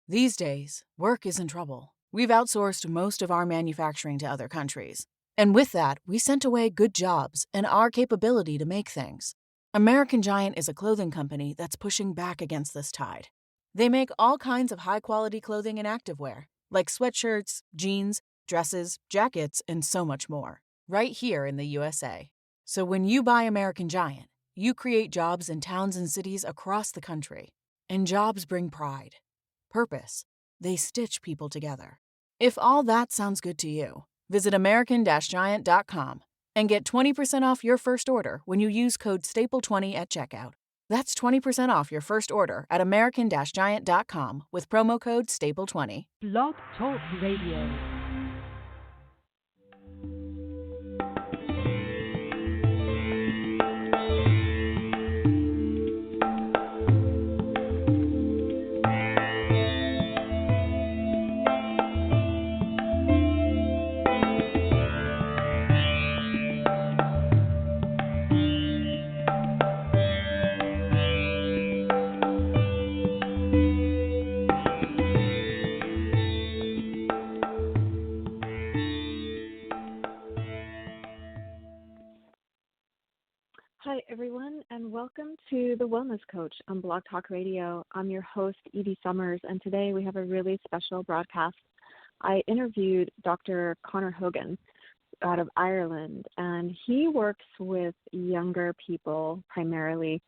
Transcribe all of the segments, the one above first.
These days, work is in trouble. We've outsourced most of our manufacturing to other countries. And with that, we sent away good jobs and our capability to make things. American Giant is a clothing company that's pushing back against this tide. They make all kinds of high-quality clothing and activewear, like sweatshirts, jeans, dresses, jackets, and so much more, right here in the USA. So when you buy American Giant, you create jobs in towns and cities across the country. And jobs bring pride, purpose. They stitch people together. If all that sounds good to you, visit American-Giant.com and get 20% off your first order when you use code STAPLE20 at checkout. That's 20% off your first order at American-Giant.com with promo code STAPLE20. Blog Talk Radio. Hi, everyone, and welcome to The Wellness Coach on Blog Talk Radio. I'm your host, Edie Summers, and today we have a really special broadcast. I interviewed Dr. Conor Hogan out of Ireland, and he works with younger people primarily,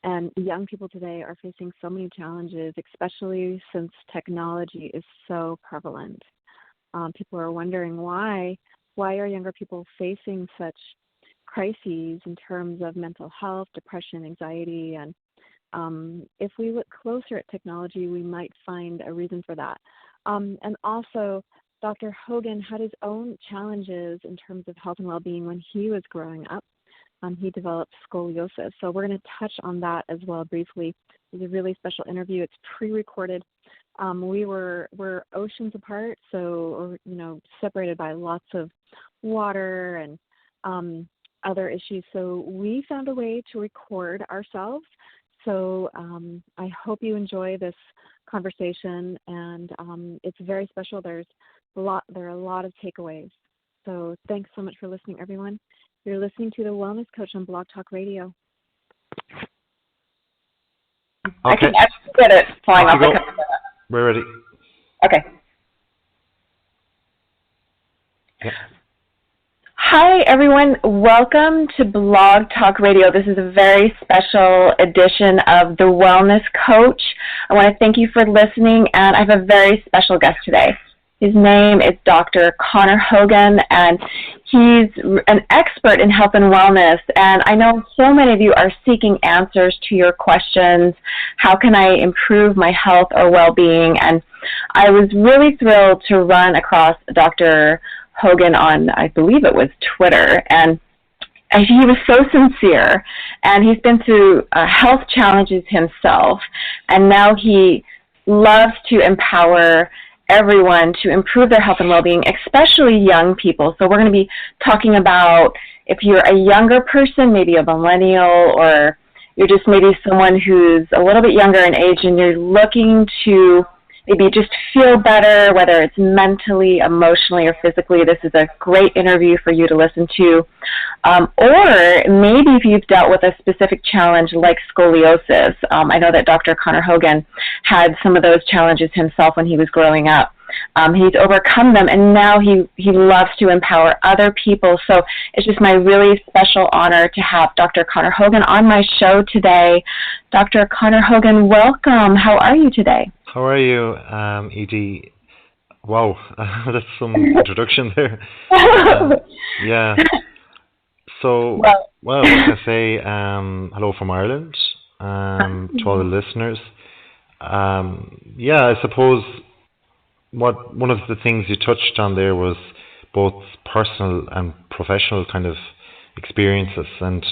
and young people today are facing so many challenges, especially since technology is so prevalent. People are wondering why are younger people facing such crises in terms of mental health, depression, anxiety, and if we look closer at technology, we might find a reason for that. And also, Dr. Hogan had his own challenges in terms of health and well-being when he was growing up. He developed scoliosis, so we're going to touch on that as well briefly. It's a really special interview. It's pre-recorded. We're oceans apart, so separated by lots of water and other issues. So we found a way to record ourselves. So I hope you enjoy this conversation, and it's very special. There are a lot of takeaways. So thanks so much for listening, everyone. You're listening to The Wellness Coach on Blog Talk Radio. Okay. I can get it flying off the cuff. We're ready. Okay. Yeah. Hi, everyone. Welcome to Blog Talk Radio. This is a very special edition of The Wellness Coach. I want to thank you for listening, and I have a very special guest today. His name is Dr. Conor Hogan, and he's an expert in health and wellness. And I know so many of you are seeking answers to your questions. How can I improve my health or well-being? And I was really thrilled to run across Dr. Hogan on, I believe it was Twitter, and he was so sincere, and he's been through health challenges himself, and now he loves to empower everyone to improve their health and well-being, especially young people. So we're going to be talking about if you're a younger person, maybe a millennial, or you're just maybe someone who's a little bit younger in age and you're looking to maybe just feel better, whether it's mentally, emotionally, or physically. This is a great interview for you to listen to. Or maybe if you've dealt with a specific challenge like scoliosis. I know that Dr. Conor Hogan had some of those challenges himself when he was growing up. He's overcome them, and now he loves to empower other people. So it's just my really special honor to have Dr. Conor Hogan on my show today. Dr. Conor Hogan, welcome. How are you today? How are you, Edie? Wow, that's some introduction there. Yeah. So, well, I can say hello from Ireland to all the listeners. Yeah, I suppose one of the things you touched on there was both personal and professional kind of experiences, and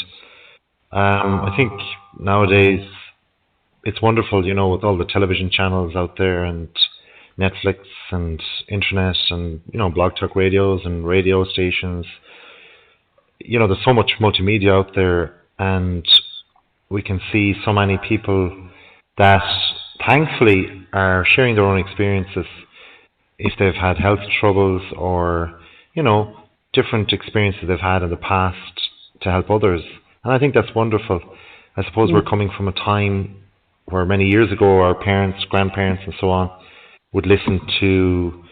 I think nowadays it's wonderful, with all the television channels out there and Netflix and internet and, blog talk radios and radio stations. There's so much multimedia out there, and we can see so many people that thankfully are sharing their own experiences if they've had health troubles or, different experiences they've had in the past to help others. And I think that's wonderful. I suppose we're coming from a time where many years ago our parents, grandparents and so on would listen to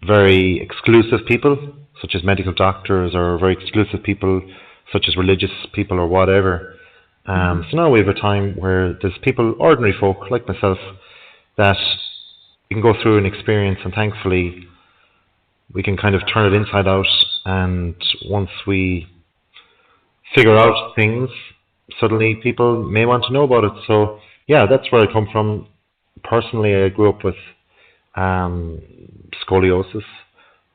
very exclusive people, such as medical doctors, or very exclusive people, such as religious people or whatever. So now we have a time where there's people, ordinary folk like myself, that you can go through an experience, and thankfully we can kind of turn it inside out, and once we figure out things, suddenly people may want to know about it. So yeah, that's where I come from. Personally, I grew up with scoliosis.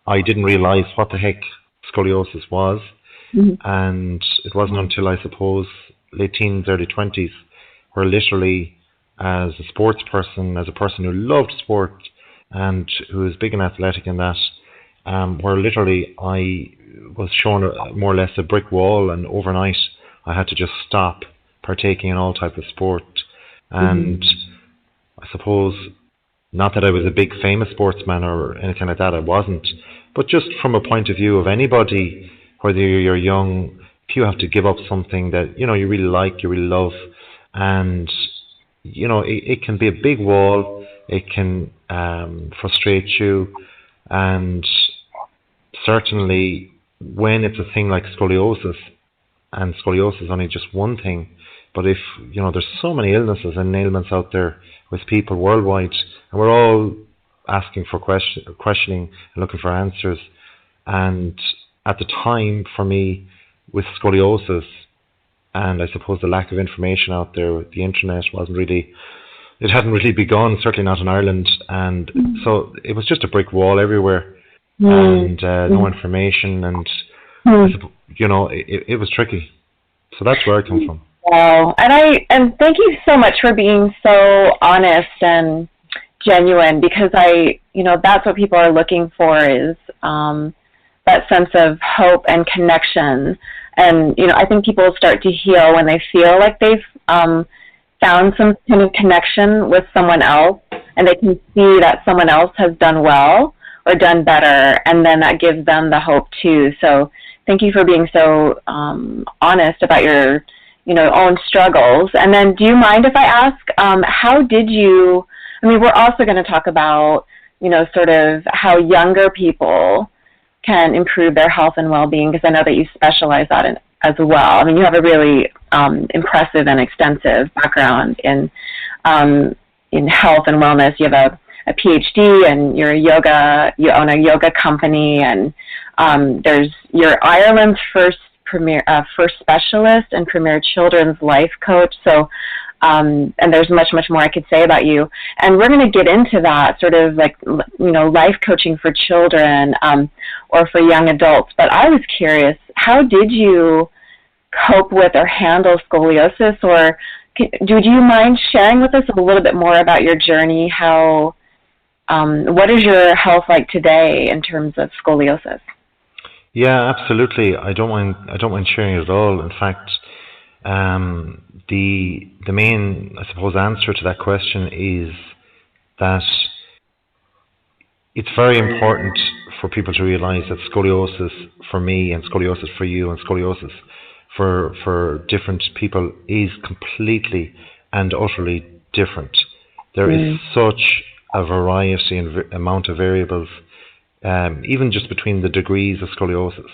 I didn't realize what the heck scoliosis was, and it wasn't until, I suppose, late teens, early 20s, where literally, as a sports person, as a person who loved sport and who was big and athletic in that, where literally I was shown more or less a brick wall, and overnight I had to just stop partaking in all type of sport. And I suppose, not that I was a big famous sportsman or anything like that, I wasn't, but just from a point of view of anybody, whether you're young, if you have to give up something that you really like, you really love, and it can be a big wall, it can frustrate you, and certainly when it's a thing like scoliosis, and scoliosis is only just one thing, but if there's so many illnesses and ailments out there with people worldwide, and we're all asking for questioning and looking for answers. And at the time, for me, with scoliosis, and I suppose the lack of information out there, with the internet it hadn't really begun, certainly not in Ireland, and so it was just a brick wall everywhere, and no information, and it was tricky. So that's where I come from. Wow, and thank you so much for being so honest and genuine, because that's what people are looking for, is that sense of hope and connection. And I think people start to heal when they feel like they've found some kind of connection with someone else, and they can see that someone else has done well or done better, and then that gives them the hope too. So thank you for being so honest about your own struggles. And then, do you mind if I ask, how did you, we're also going to talk about, sort of how younger people can improve their health and well-being, because I know that you specialize that in as well. You have a really impressive and extensive background in health and wellness. You have a PhD, and you own a yoga company, and you're Ireland's first specialist and premier children's life coach. So, and there's much, much more I could say about you. And we're going to get into that sort of like, life coaching for children or for young adults. But I was curious, how did you cope with or handle scoliosis? Or would you mind sharing with us a little bit more about your journey? What is your health like today in terms of scoliosis? Yeah, absolutely. I don't mind sharing it at all. In fact, the main, I suppose, answer to that question is that it's very important for people to realize that scoliosis for me, and scoliosis for you, and scoliosis for different people is completely and utterly different. There is such a variety and amount of variables, even just between the degrees of scoliosis.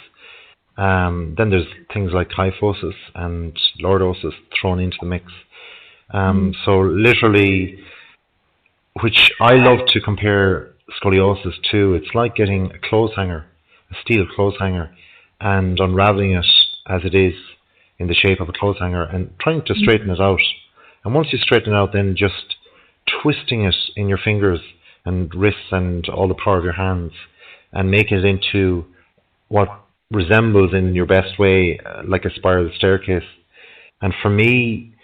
Then there's things like kyphosis and lordosis thrown into the mix. So literally, which I love to compare scoliosis to, it's like getting a clothes hanger, a steel clothes hanger, and unraveling it as it is in the shape of a clothes hanger, and trying to straighten it out. And once you straighten it out, then just twisting it in your fingers and wrists and all the power of your hands, and make it into what resembles, in your best way, like a spiral staircase. And for me,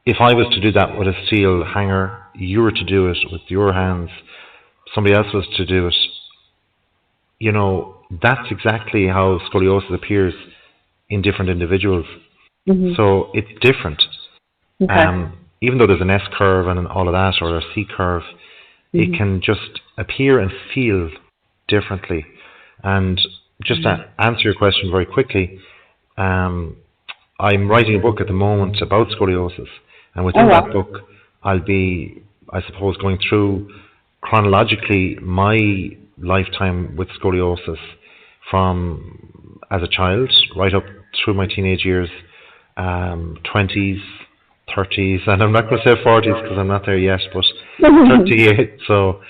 if I was to do that with a steel hanger, you were to do it with your hands, somebody else was to do it, that's exactly how scoliosis appears in different individuals. So it's different. Okay. even though there's an S curve and all of that, or a C curve, it can just appear and feel differently. And just to answer your question very quickly, I'm writing a book at the moment about scoliosis, and within that book, I'll be, I suppose, going through chronologically my lifetime with scoliosis from as a child right up through my teenage years, 20s, 30s, and I'm not going to say 40s because I'm not there yet, but 38. So,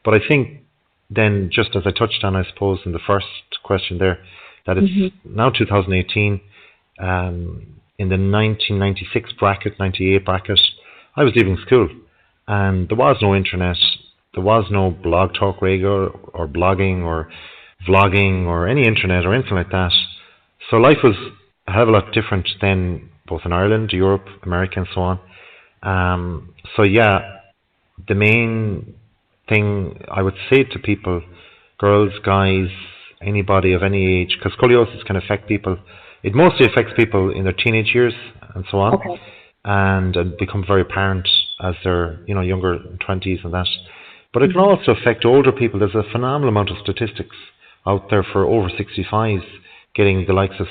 but I think then, just as I touched on, I suppose, in the first question there, that it's now 2018, in the 1996 bracket, 98 bracket, I was leaving school, and there was no internet, there was no blog talk radio or blogging or vlogging or any internet or anything like that. So life was a hell of a lot different then, both in Ireland, Europe, America, and so on. So yeah, the main thing I would say to people, girls, guys, anybody of any age, because scoliosis can affect people. It mostly affects people in their teenage years and so on, and become very apparent as they're younger, 20s and that. But it can also affect older people. There's a phenomenal amount of statistics out there for over 65s getting the likes of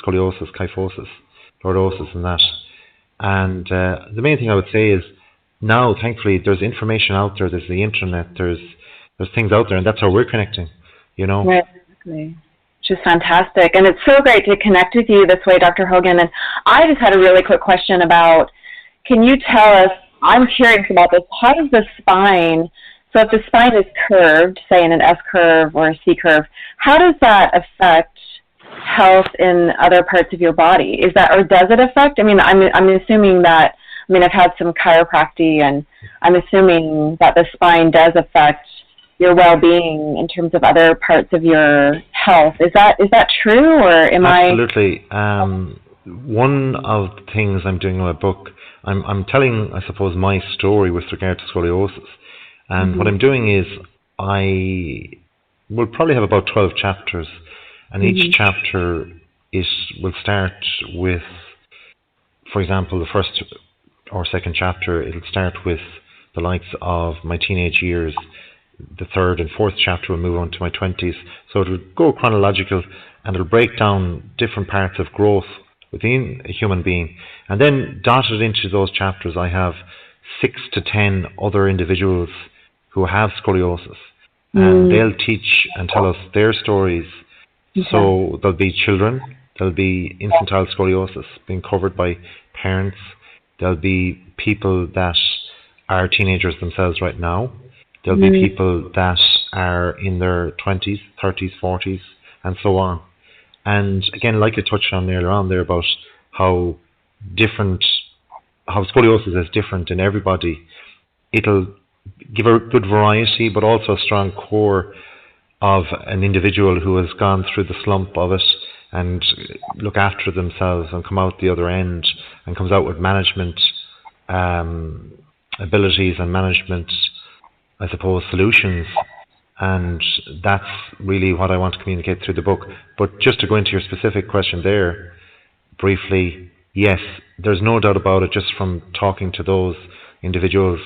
scoliosis, kyphosis, lordosis and that. And the main thing I would say is now, thankfully, there's information out there. There's the internet. There's things out there, and that's how we're connecting. Right, exactly. Which is fantastic, and it's so great to connect with you this way, Dr. Hogan. And I just had a really quick question about: can you tell us? I'm curious about this. How does the spine? So, if the spine is curved, say in an S curve or a C curve, how does that affect health in other parts of your body? Is that, or does it affect? I mean, I'm assuming that. I mean, I've had some chiropractic, and I'm assuming that the spine does affect your well-being in terms of other parts of your health. Is that true, or am Absolutely. One of the things I'm doing in my book, I'm telling, I suppose, my story with regard to scoliosis. And what I'm doing is I will probably have about 12 chapters, and each chapter will start with, for example, the first or second chapter, it'll start with the likes of my teenage years. The third and fourth chapter will move on to my 20s. So it'll go chronological, and it'll break down different parts of growth within a human being. And then dotted into those chapters, I have 6 to 10 other individuals who have scoliosis. And they'll teach and tell us their stories. So there'll be children, there'll be infantile scoliosis being covered by parents. There'll be people that are teenagers themselves right now. There'll be people that are in their 20s, 30s, 40s, and so on. And again, like I touched on earlier on there about how scoliosis is different in everybody, it'll give a good variety, but also a strong core of an individual who has gone through the slump of it and look after themselves and come out the other end and comes out with management abilities and management, I suppose, solutions. And that's really what I want to communicate through the book. But just to go into your specific question there, briefly, yes, there's no doubt about it, just from talking to those individuals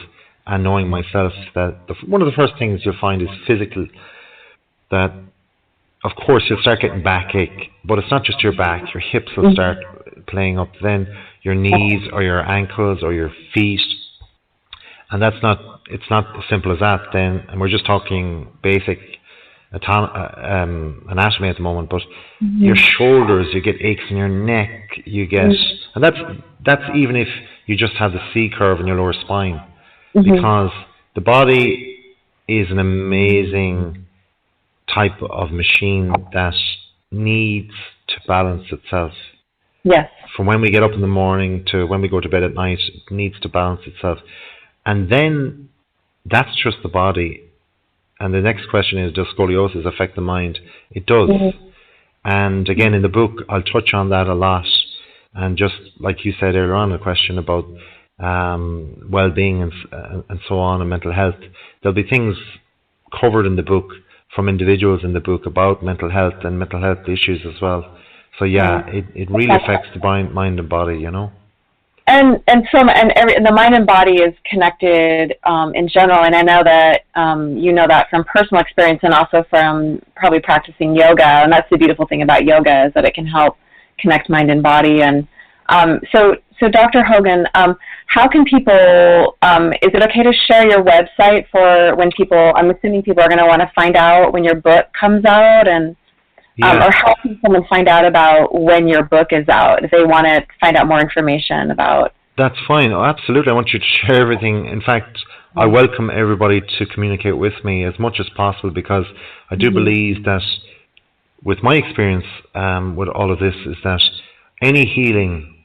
and knowing myself, that one of the first things you'll find is physical, that of course you'll start getting backache, but it's not just your back, your hips will start playing up, then your knees or your ankles or your feet, and it's not as simple as that then, and we're just talking basic anatomy at the moment, but your shoulders, you get aches in your neck, you get, and that's even if you just have the C curve in your lower spine, because the body is an amazing type of machine that needs to balance itself. Yes. From when we get up in the morning to when we go to bed at night, it needs to balance itself. And then that's just the body. And the next question is, does scoliosis affect the mind? It does. And again, in the book, I'll touch on that a lot. And just like you said earlier on, a question about well-being and so on, and mental health, there'll be things covered in the book from individuals in the book about mental health and mental health issues as well. So yeah, it really affects the mind and body, And the mind and body is connected in general, and I know that you know that from personal experience and also from probably practicing yoga. And that's the beautiful thing about yoga, is that it can help connect mind and body. And so Dr. Hogan, how can people? Is it okay to share your website for when people? I'm assuming people are going to want to find out when your book comes out, and or how can someone find out about when your book is out if they want to find out more information about? That's fine. Oh, absolutely. I want you to share everything. In fact, I welcome everybody to communicate with me as much as possible, because I do believe that with my experience with all of this is that any healing,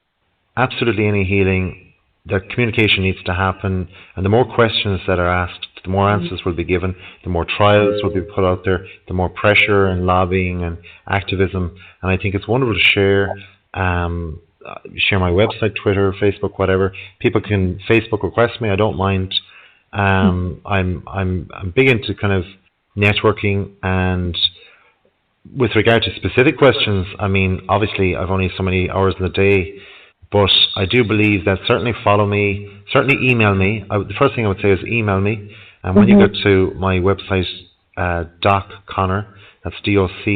absolutely any healing, that communication needs to happen, and the more questions that are asked, the more answers will be given, the more trials will be put out there, the more pressure and lobbying and activism. And I think it's wonderful to share my website, Twitter, Facebook, whatever. People can Facebook request me. I don't mind. I'm big into kind of networking, and with regard to specific questions, I mean, obviously I've only so many hours in the day, but I do believe that certainly follow me, certainly email me. The first thing I would say is email me. And when you go to my website, Doc Conor, that's DOC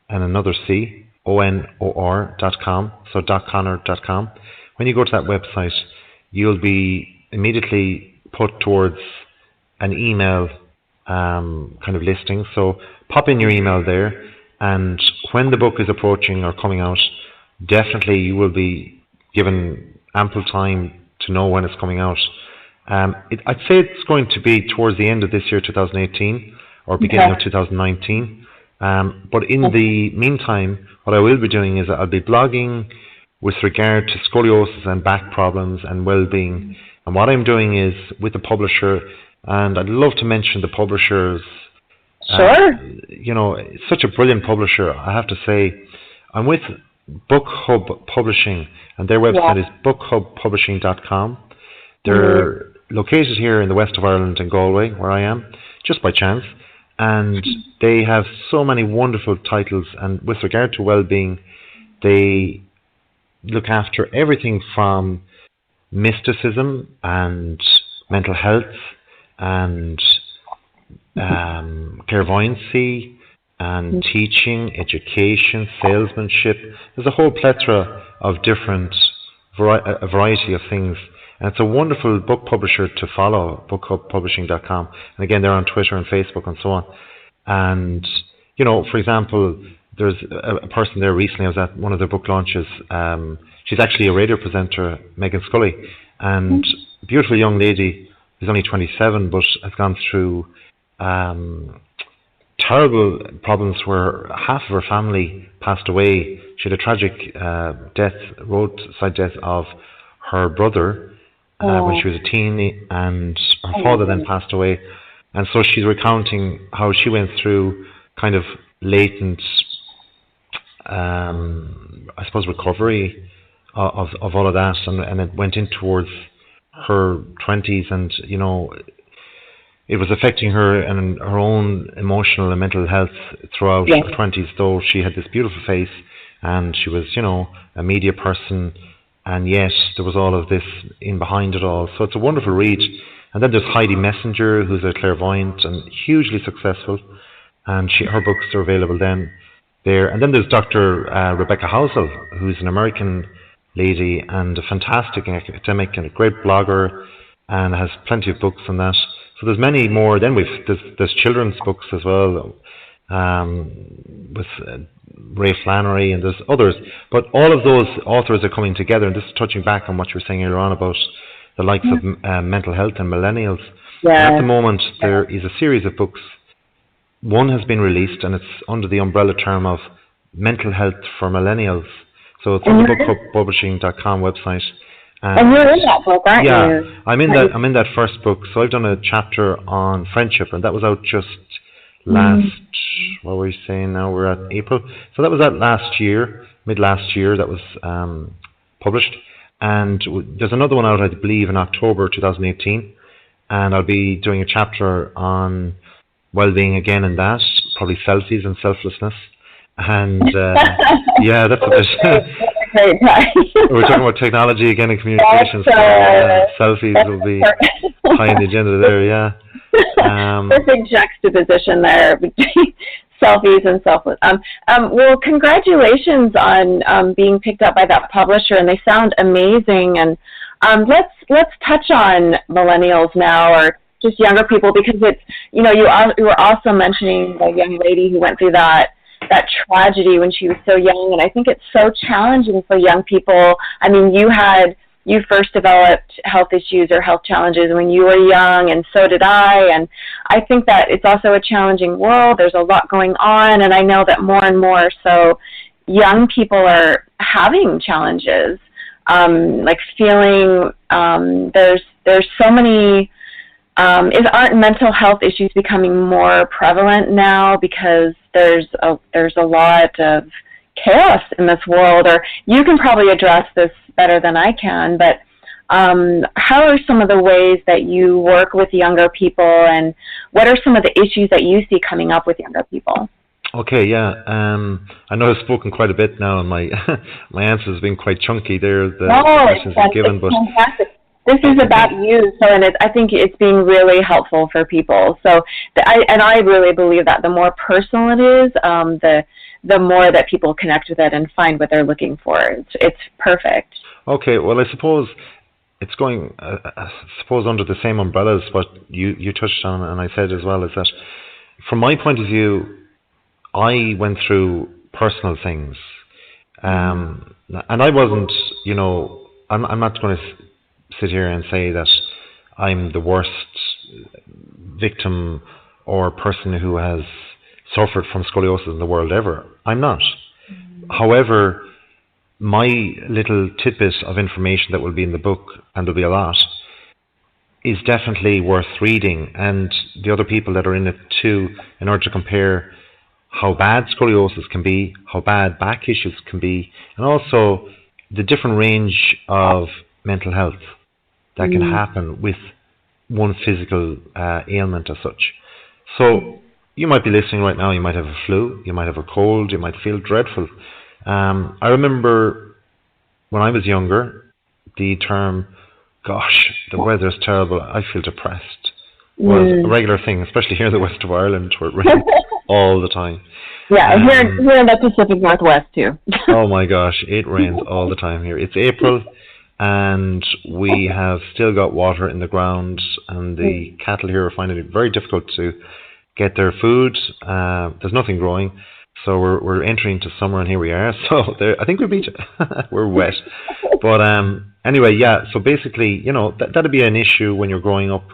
and another C, ONOR.com, so docconor.com. When you go to that website, you'll be immediately put towards an email kind of listing. So pop in your email there, and when the book is approaching or coming out, definitely you will be given ample time to know when it's coming out. I'd say it's going to be towards the end of this year, 2018, or beginning of 2019. But in the meantime, what I will be doing is I'll be blogging with regard to scoliosis and back problems and well-being. And what I'm doing is with the publisher, and I'd love to mention the publishers. Sure. It's such a brilliant publisher, I have to say. I'm with Book Hub Publishing, and their website is bookhubpublishing.com. They're located here in the west of Ireland in Galway, where I am, just by chance. And they have so many wonderful titles. And with regard to well-being, they look after everything from mysticism and mental health and clairvoyancy and teaching, education, salesmanship. There's a whole plethora of different, a variety of things. And it's a wonderful book publisher to follow, bookhubpublishing.com. And again, they're on Twitter and Facebook and so on. And, for example, there's a person there recently. I was at one of their book launches. She's actually a radio presenter, Megan Scully. And a beautiful young lady who's only 27, but has gone through terrible problems where half of her family passed away. She had a tragic roadside death of her brother when she was a teen, and her father then passed away. And so she's recounting how she went through kind of latent, I suppose, recovery of all of that, and it went in towards her 20s, and it was affecting her and her own emotional and mental health throughout her 20s, though she had this beautiful face and she was, a media person, and yet there was all of this in behind it all. So it's a wonderful read. And then there's Heidi Messenger, who's a clairvoyant and hugely successful, and her books are available then there. And then there's Dr. Rebecca Housel, who's an American lady and a fantastic academic and a great blogger, and has plenty of books on that. So there's many more. Then there's children's books as well, with Ray Flannery, and there's others. But all of those authors are coming together, and this is touching back on what you were saying earlier on about the likes of mental health and millennials. Yeah. At the moment, there is a series of books. One has been released, and it's under the umbrella term of Mental Health for Millennials. So it's on the bookhubpublishing.com website. And you're in that book, aren't you? Yeah, I'm in that first book. So I've done a chapter on friendship, and that was out just last. What were we saying now? We're at April. So that was out last year, mid last year. That was published, and there's another one out, I believe, in October 2018. And I'll be doing a chapter on well-being again in that, probably selfies and selflessness. And yeah, that's a bit. great time. We're talking about technology again and communications. Selfies will be high on the agenda there, yeah. Perfect juxtaposition there between selfies and selfless. Well, congratulations on being picked up by that publisher, and they sound amazing. And let's touch on millennials now, or just younger people, because it's, you were also mentioning the young lady who went through that tragedy when she was so young, and I think it's so challenging for young people. I mean, you first developed health issues or health challenges when you were young, and so did I, and I think that it's also a challenging world. There's a lot going on, and I know that more and more so young people are having challenges, like feeling there's so many. Aren't mental health issues becoming more prevalent now because there's a lot of chaos in this world? Or you can probably address this better than I can, but how are some of the ways that you work with younger people, and what are some of the issues that you see coming up with younger people? Okay, yeah. I know I've spoken quite a bit now, and my my answers have been quite chunky there. The questions you've given, but fantastic. This is about you, so I think it's being really helpful for people. So, I really believe that the more personal it is, the more that people connect with it and find what they're looking for. It's perfect. Okay, well, I suppose it's going, I suppose, under the same umbrella as what you touched on, and I said as well, is that from my point of view, I went through personal things, and I wasn't, I'm not going to sit here and say that I'm the worst victim or person who has suffered from scoliosis in the world ever. I'm not. However, my little tidbit of information that will be in the book, and there'll be a lot, is definitely worth reading, and the other people that are in it too, in order to compare how bad scoliosis can be, how bad back issues can be, and also the different range of mental health that can happen with one physical ailment as such. So you might be listening right now, you might have a flu, you might have a cold, you might feel dreadful. I remember when I was younger, the term, gosh, the weather's terrible, I feel depressed, was a regular thing, especially here in the west of Ireland, where it rains all the time. Yeah, here in the Pacific Northwest too. Oh my gosh, it rains all the time here. It's April, and we have still got water in the ground, and the cattle here are finding it very difficult to get their food. There's nothing growing, so we're entering into summer, and here we are. So I think we beat it. We're wet, but anyway, yeah. So basically, that'd be an issue when you're growing up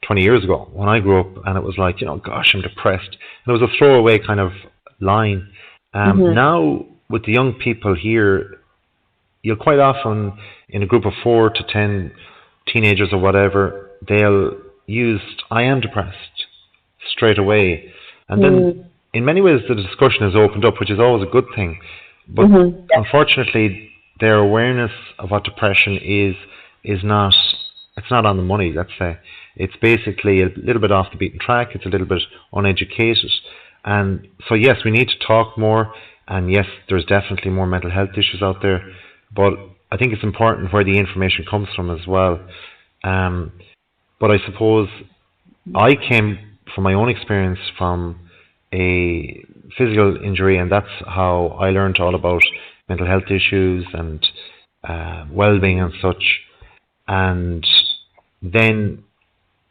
20 years ago. When I grew up, and it was like, gosh, I'm depressed, and it was a throwaway kind of line. Now with the young people here, you'll quite often, in a group of 4 to 10 teenagers or whatever, they'll use "I am depressed" straight away, and then in many ways the discussion is opened up, which is always a good thing. But unfortunately, their awareness of what depression is not, it's not on the money, let's say. It's basically a little bit off the beaten track. It's a little bit uneducated, and so yes, we need to talk more. And yes, there's definitely more mental health issues out there, but I think it's important where the information comes from as well. But I suppose I came from my own experience from a physical injury, and that's how I learned all about mental health issues and well-being and such. And then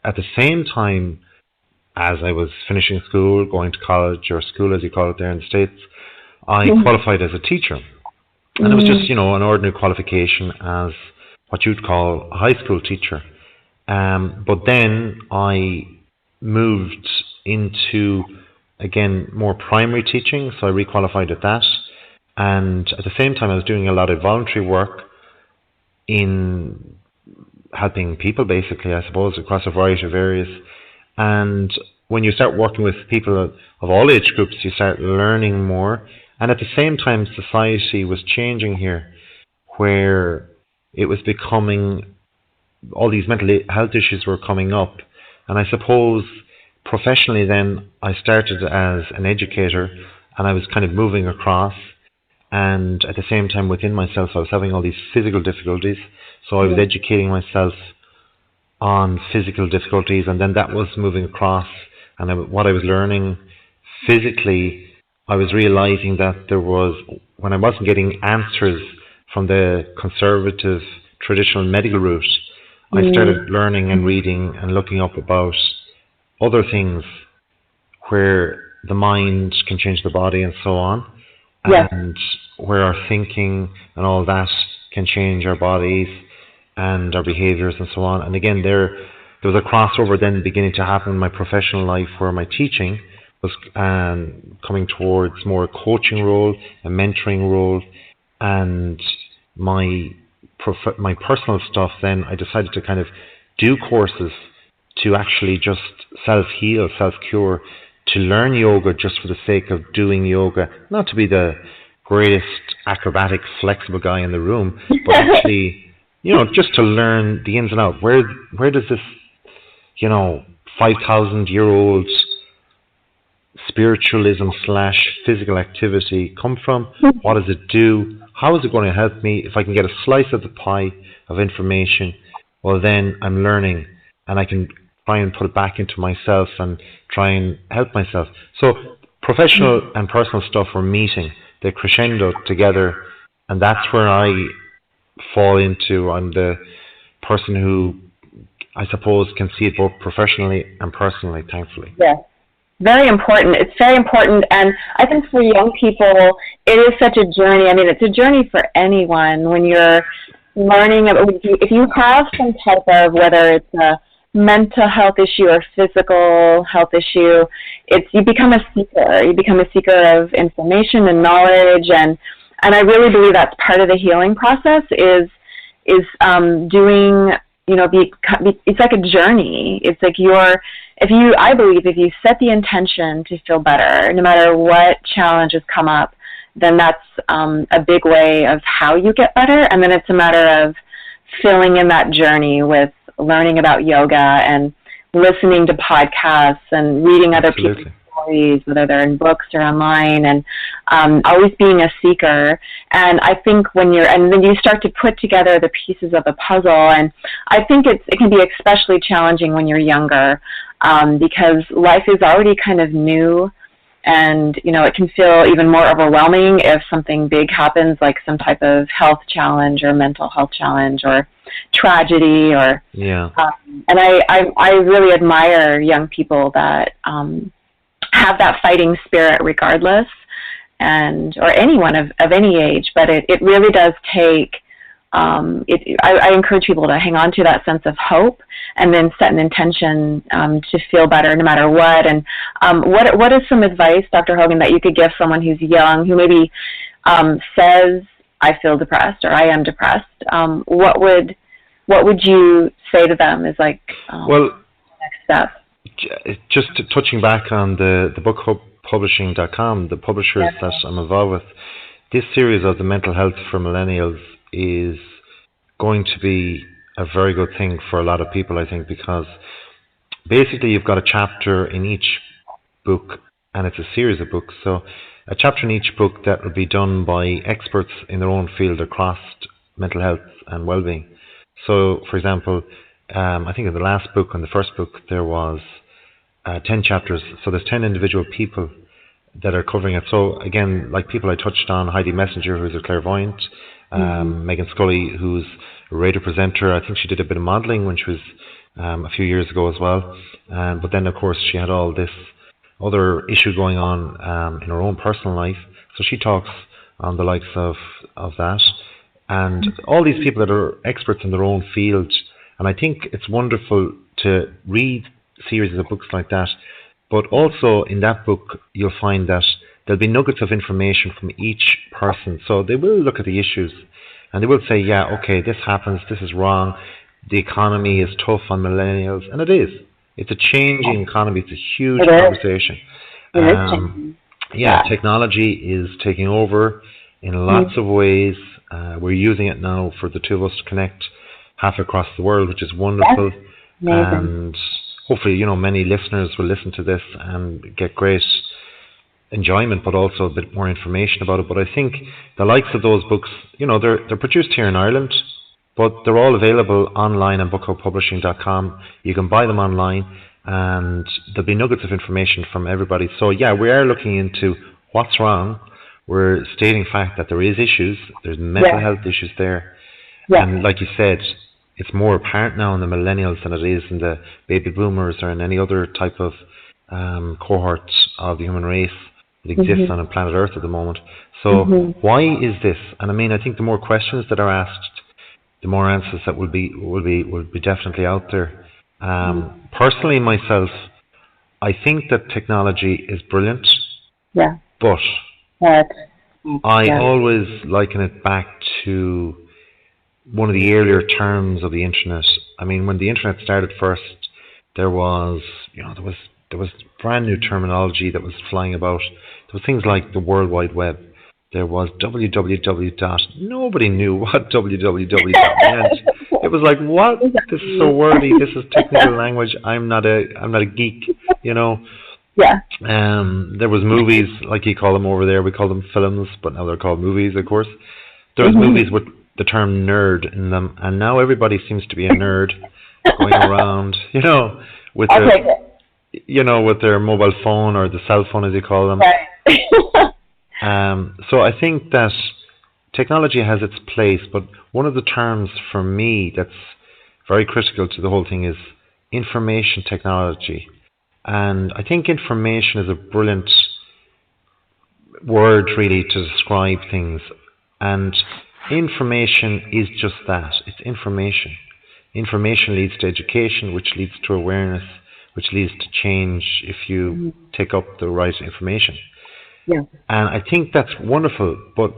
at the same time as I was finishing school, going to college, or school as you call it there in the States, I qualified as a teacher. And it was just, an ordinary qualification as what you'd call a high school teacher. But then I moved into, again, more primary teaching, so I requalified at that. And at the same time, I was doing a lot of voluntary work in helping people, basically, I suppose, across a variety of areas. And when you start working with people of all age groups, you start learning more. And at the same time, society was changing here, where it was becoming, all these mental health issues were coming up. And I suppose professionally then, I started as an educator, and I was kind of moving across. and at the same time within myself I was having all these physical difficulties, so I was educating myself on physical difficulties, and then that was moving across, and what I was learning physically, I was realizing that there was, when I wasn't getting answers from the conservative traditional medical route, I started learning and reading and looking up about other things where the mind can change the body and so on, and where our thinking and all that can change our bodies and our behaviors and so on. And again, there was a crossover then beginning to happen in my professional life, where my teaching was coming towards more a coaching role, a mentoring role, and my personal stuff. Then I decided to kind of do courses to actually just self-heal, self-cure, to learn yoga just for the sake of doing yoga, not to be the greatest acrobatic, flexible guy in the room, but actually, just to learn the ins and outs. Where does this, 5,000-year-old spiritualism / physical activity come from? What does it do? How is it going to help me? If I can get a slice of the pie of information, well, then I'm learning, and I can try and put it back into myself and try and help myself. So professional and personal stuff were meeting. They crescendo together, and that's where I fall into. I'm the person who, I suppose, can see it both professionally and personally, thankfully. Yes. Very important. It's very important, and I think for young people, it is such a journey. I mean, it's a journey for anyone when you're learning. If you have some type of, whether it's a mental health issue or physical health issue, you become a seeker. You become a seeker of information and knowledge, and I really believe that's part of the healing process. Is doing, it's like a journey. It's like I believe if you set the intention to feel better, no matter what challenges come up, then that's a big way of how you get better. And then it's a matter of filling in that journey with learning about yoga and listening to podcasts and reading other people's stories, whether they're in books or online, and always being a seeker. And I think then you start to put together the pieces of a puzzle, and I think it can be especially challenging when you're younger, because life is already kind of new, and it can feel even more overwhelming if something big happens, like some type of health challenge or mental health challenge or tragedy, or and I really admire young people that have that fighting spirit regardless, or anyone of any age. But it really does take I encourage people to hang on to that sense of hope, and then set an intention to feel better no matter what. And what is some advice, Dr. Hogan, that you could give someone who's young, who maybe says, I feel depressed or I am depressed? What would you say to them is like the next step? Just touching back on the bookhubpublishing.com, the publishers that I'm involved with, this series of the mental health for millennials is going to be a very good thing for a lot of people, I think, because basically you've got a chapter in each book, and it's a series of books. So a chapter in each book that will be done by experts in their own field across mental health and well-being. So, for example, I think in the last book, in the first book, there was 10 chapters. So there's 10 individual people that are covering it. So again, like people I touched on, Heidi Messenger, who's a clairvoyant, Megan Scully, who's a radio presenter. I think she did a bit of modelling when she was a few years ago as well. But then, of course, she had all this other issue going on in her own personal life. So she talks on the likes of that. And all these people that are experts in their own field. And I think it's wonderful to read series of books like that. But also in that book, you'll find that there'll be nuggets of information from each person. So they will look at the issues and they will say, yeah, okay, this happens, this is wrong. The economy is tough on millennials. And it is. It's a changing economy. It's a huge conversation. Technology is taking over in lots of ways. We're using it now for the two of us to connect half across the world, which is wonderful. And hopefully, many listeners will listen to this and get great enjoyment, but also a bit more information about it. But I think the likes of those books, they're produced here in Ireland, but they're all available online on bookoutpublishing.com. You can buy them online, and there'll be nuggets of information from everybody. So yeah, we are looking into what's wrong. We're stating fact that there is issues. There's mental health issues there, and like you said, it's more apparent now in the millennials than it is in the baby boomers or in any other type of cohort of the human race that exists on planet Earth at the moment. So why is this? And I mean, I think the more questions that are asked, the more answers that will be definitely out there. Personally, myself, I think that technology is brilliant. Yeah. But But I always liken it back to one of the earlier terms of the internet. I mean, when the internet started first, there was brand new terminology that was flying about. There was things like the World Wide Web. There was www dot. Nobody knew what www meant. It was like, what? This is so wordy. This is technical language. I'm not a geek, Yeah. There was movies, like you call them over there. We call them films, but now they're called movies, of course. There was movies with the term nerd in them, and now everybody seems to be a nerd going around, with with their mobile phone or the cell phone, as you call them. Right. So I think that technology has its place, but one of the terms for me that's very critical to the whole thing is information technology. And I think information is a brilliant word, really, to describe things. And information is just that. It's information. Information leads to education, which leads to awareness, which leads to change if you take up the right information. Yeah. And I think that's wonderful, but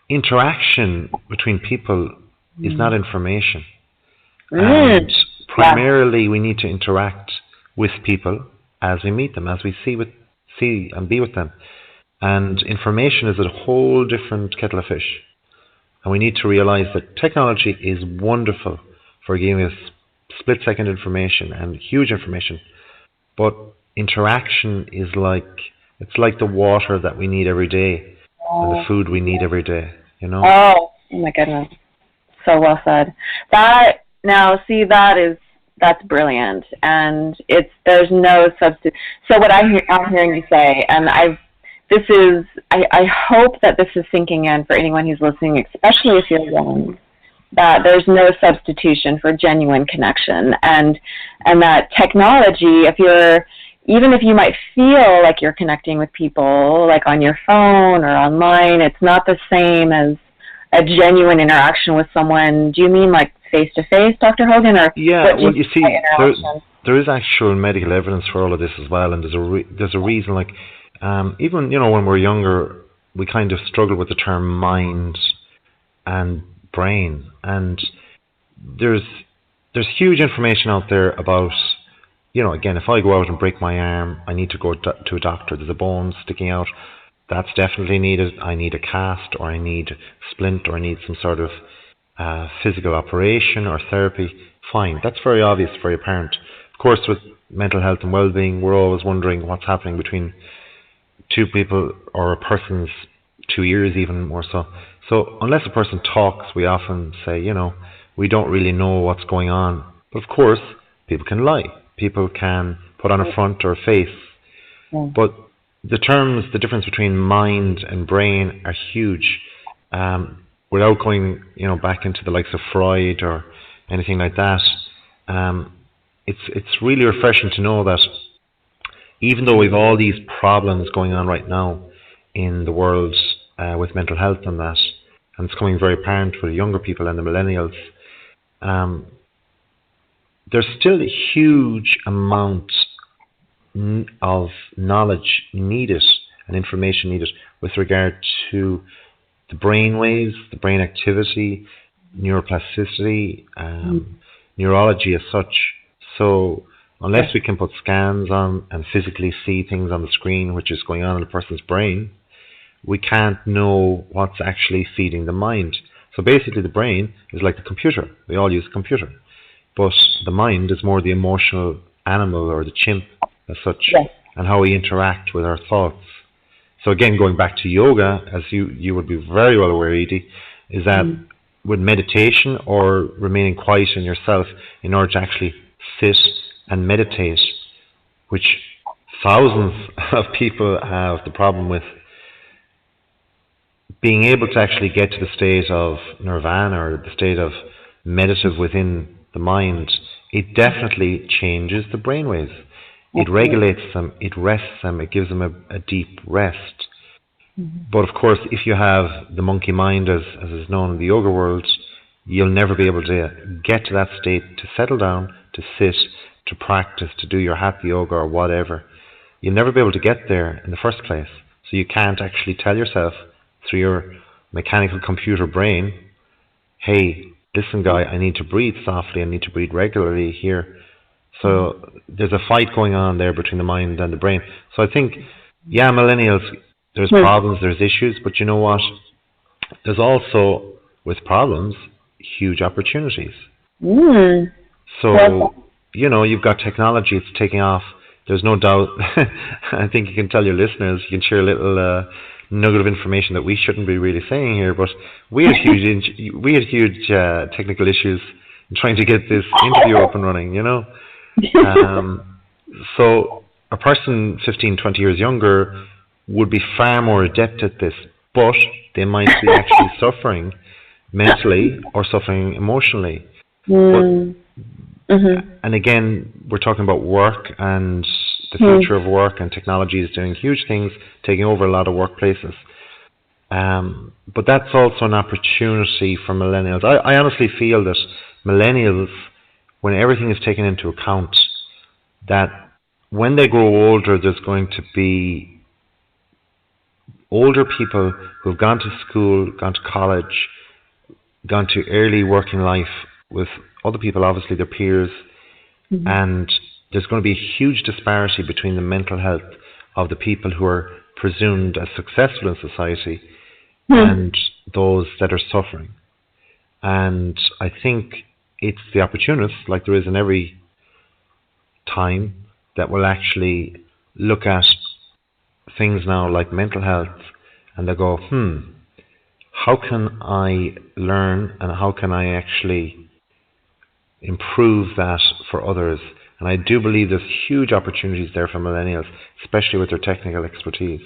interaction between people is not information. And primarily we need to interact with people as we meet them, as we see and be with them. And information is a whole different kettle of fish. And we need to realize that technology is wonderful for giving us split-second information and huge information. But interaction is it's like the water that we need every day and the food we need every day, Oh my goodness. So well said. That's brilliant, and there's no substitute. So what I'm hearing you say, and I hope that this is sinking in for anyone who's listening, especially if you're young, that there's no substitution for genuine connection, and that technology, even if you might feel like you're connecting with people, like on your phone or online, it's not the same as a genuine interaction with someone. Do you mean like face-to-face, Dr. Hogan? Or yeah, well, you see, there is actual medical evidence for all of this as well, and there's a reason, like, even, when we're younger, we kind of struggle with the term mind and brain, and there's huge information out there about, again, if I go out and break my arm, I need to go to a doctor. There's a bone sticking out. That's definitely needed. I need a cast, or I need a splint, or I need some sort of physical operation or therapy. Fine. That's very obvious, very apparent. Of course, with mental health and well-being, we're always wondering what's happening between two people or a person's 2 years, even more so. So unless a person talks, we often say, we don't really know what's going on. But of course, people can lie. People can put on a front or a face. Yeah. But the difference between mind and brain are huge. Without going, back into the likes of Freud or anything like that, it's really refreshing to know that even though we've all these problems going on right now in the world with mental health and that, and it's coming very apparent for the younger people and the millennials, there's still a huge amount of knowledge needed and information needed with regard to the brain waves, the brain activity, neuroplasticity, neurology as such. So unless we can put scans on and physically see things on the screen which is going on in a person's brain, we can't know what's actually feeding the mind. So basically the brain is like the computer. We all use a computer. But the mind is more the emotional animal or the chimp as such, and how we interact with our thoughts. So again, going back to yoga, as you would be very well aware, Edie, is that with meditation or remaining quiet in yourself in order to actually sit and meditate, which thousands of people have the problem with, being able to actually get to the state of nirvana or the state of meditative within the mind, it definitely changes the brainwaves. It regulates them, it rests them, it gives them a deep rest. But of course, if you have the monkey mind, as is known in the yoga world, you'll never be able to get to that state, to settle down, to sit, to practice, to do your hatha yoga or whatever. You'll never be able to get there in the first place. So you can't actually tell yourself through your mechanical computer brain, hey, listen guy, I need to breathe softly, I need to breathe regularly here. So there's a fight going on there between the mind and the brain. So I think, yeah, millennials, there's problems, there's issues, but you know what? There's also, with problems, huge opportunities. So, you know, you've got technology, it's taking off. There's no doubt. I think you can tell your listeners, you can share a little nugget of information that we shouldn't be really saying here, but we had huge technical issues in trying to get this interview up and running, you know. So a person 15, 20 years younger would be far more adept at this, but they might be actually suffering mentally or suffering emotionally. And again, we're talking about work and the future of work, and technology is doing huge things, taking over a lot of workplaces. But that's also an opportunity for millennials. I honestly feel that millennials, when everything is taken into account, that when they grow older, there's going to be older people who've gone to school, gone to college, gone to early working life with other people, obviously their peers, and there's going to be a huge disparity between the mental health of the people who are presumed as successful in society and those that are suffering. And I think it's the opportunists, like there is in every time, that will actually look at things now like mental health and they go, how can I learn and how can I actually improve that for others? And I do believe there's huge opportunities there for millennials, especially with their technical expertise.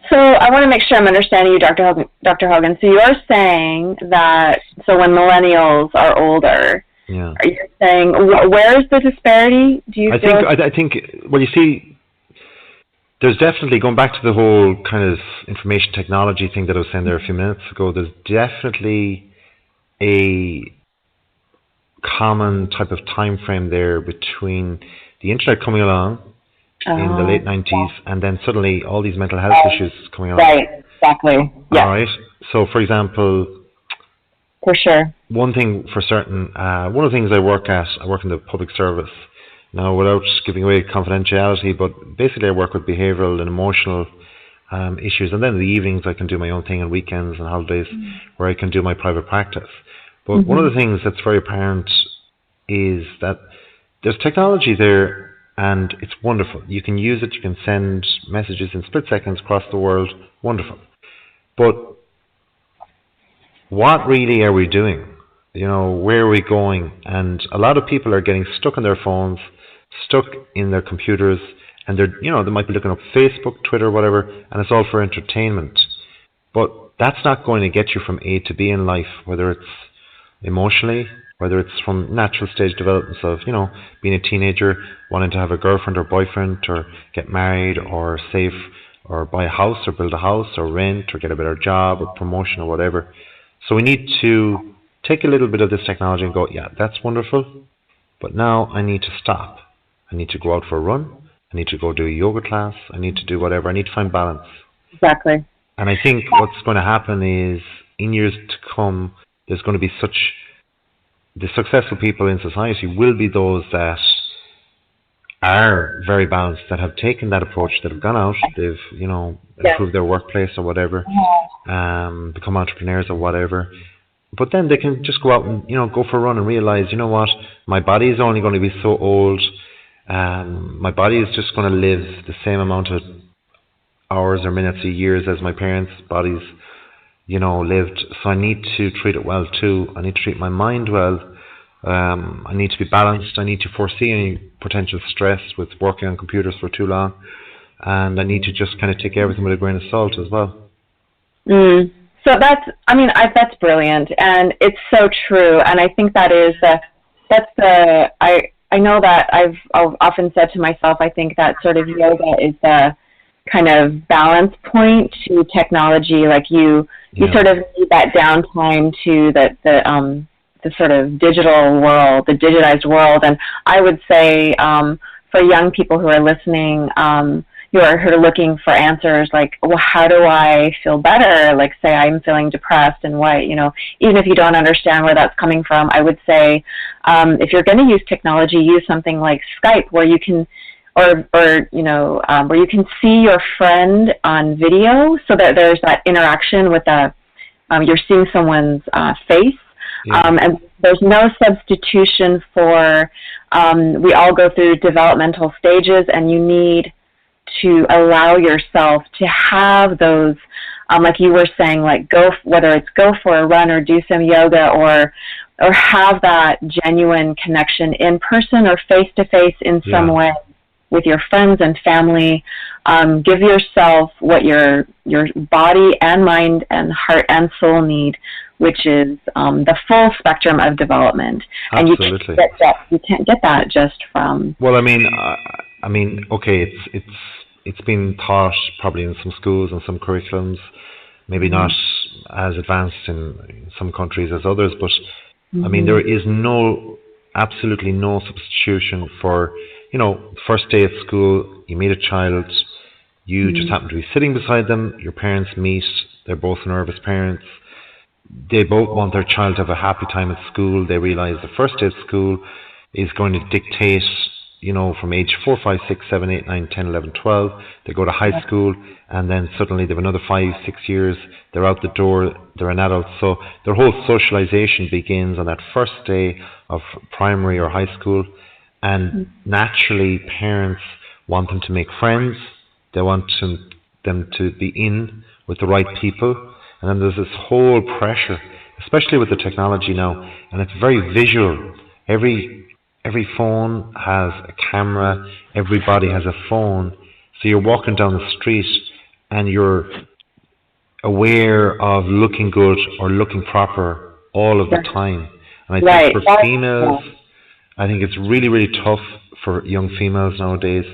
So I want to make sure I'm understanding you, Dr. Hogan. So you're saying that, so when millennials are older, are you saying, where is the disparity? Do you I think, well, you see, there's definitely, going back to the whole kind of information technology thing that I was saying there a few minutes ago, there's definitely a common type of time frame there between the internet coming along in the late 90s and then suddenly all these mental health issues coming along. Right, exactly. Yeah. All right. So, for example, for sure, one thing for certain, one of the things I work in the public service. Now, without giving away confidentiality, but basically I work with behavioural and emotional issues, and then in the evenings I can do my own thing, on weekends and holidays where I can do my private practice. But one of the things that's very apparent is that there's technology there and it's wonderful. You can use it, you can send messages in split seconds across the world, wonderful. But what really are we doing? You know, where are we going? And a lot of people are getting stuck on their phones, stuck in their computers, and they're, you know, they might be looking up Facebook, Twitter, whatever, and it's all for entertainment. But that's not going to get you from A to B in life, whether it's emotionally, whether it's from natural stage developments of, you know, being a teenager, wanting to have a girlfriend or boyfriend, or get married, or save, or buy a house, or build a house, or rent, or get a better job, or promotion, or whatever. So we need to take a little bit of this technology and go, yeah, that's wonderful, but now I need to stop. I need to go out for a run. I need to go do a yoga class. I need to do whatever. I need to find balance. Exactly. And I think what's going to happen is, in years to come, there's going to be the successful people in society will be those that are very balanced, that have taken that approach, that have gone out, they've, you know, improved their workplace or whatever, become entrepreneurs or whatever. But then they can just go out and, you know, go for a run and realize, you know what, my body is only going to be so old. My body is just going to live the same amount of hours or minutes or years as my parents' bodies, lived. So I need to treat it well too. I need to treat my mind well. I need to be balanced. I need to foresee any potential stress with working on computers for too long. And I need to just kind of take everything with a grain of salt as well. So that's brilliant, and it's so true. And I think I know that I've often said to myself, I think that sort of yoga is the kind of balance point to technology. Like you sort of need that downtime to the sort of digital world, the digitized world. And I would say for young people who are listening, who are looking for answers, like, well, how do I feel better? Like, say I'm feeling depressed, and why, even if you don't understand where that's coming from, I would say if you're going to use technology, use something like Skype, where you can, where you can see your friend on video, so that there's that interaction with you're seeing someone's face. And there's no substitution for, we all go through developmental stages, and you need to allow yourself to have those, like you were saying, like whether it's go for a run or do some yoga, or have that genuine connection in person or face to face in some way with your friends and family. Give yourself what your body and mind and heart and soul need, which is the full spectrum of development. Absolutely. And you can't get that just from. Well, I mean, okay, it's been taught probably in some schools and some curriculums, maybe not as advanced in some countries as others, but I mean, there is absolutely no substitution for, first day at school, you meet a child, you just happen to be sitting beside them, your parents meet, they're both nervous parents, they both want their child to have a happy time at school. They realize the first day at school is going to dictate, from age 4, 5, 6, 7, 8, 9, 10, 11, 12. They go to high school, and then suddenly they have another 5, 6 years. They're out the door. They're an adult. So their whole socialization begins on that first day of primary or high school. And naturally, parents want them to make friends. They want them to be in with the right people. And then there's this whole pressure, especially with the technology now, and it's very visual. Every phone has a camera, everybody has a phone, so you're walking down the street and you're aware of looking good or looking proper all of the time. And I think for females, I think it's really, really tough for young females nowadays,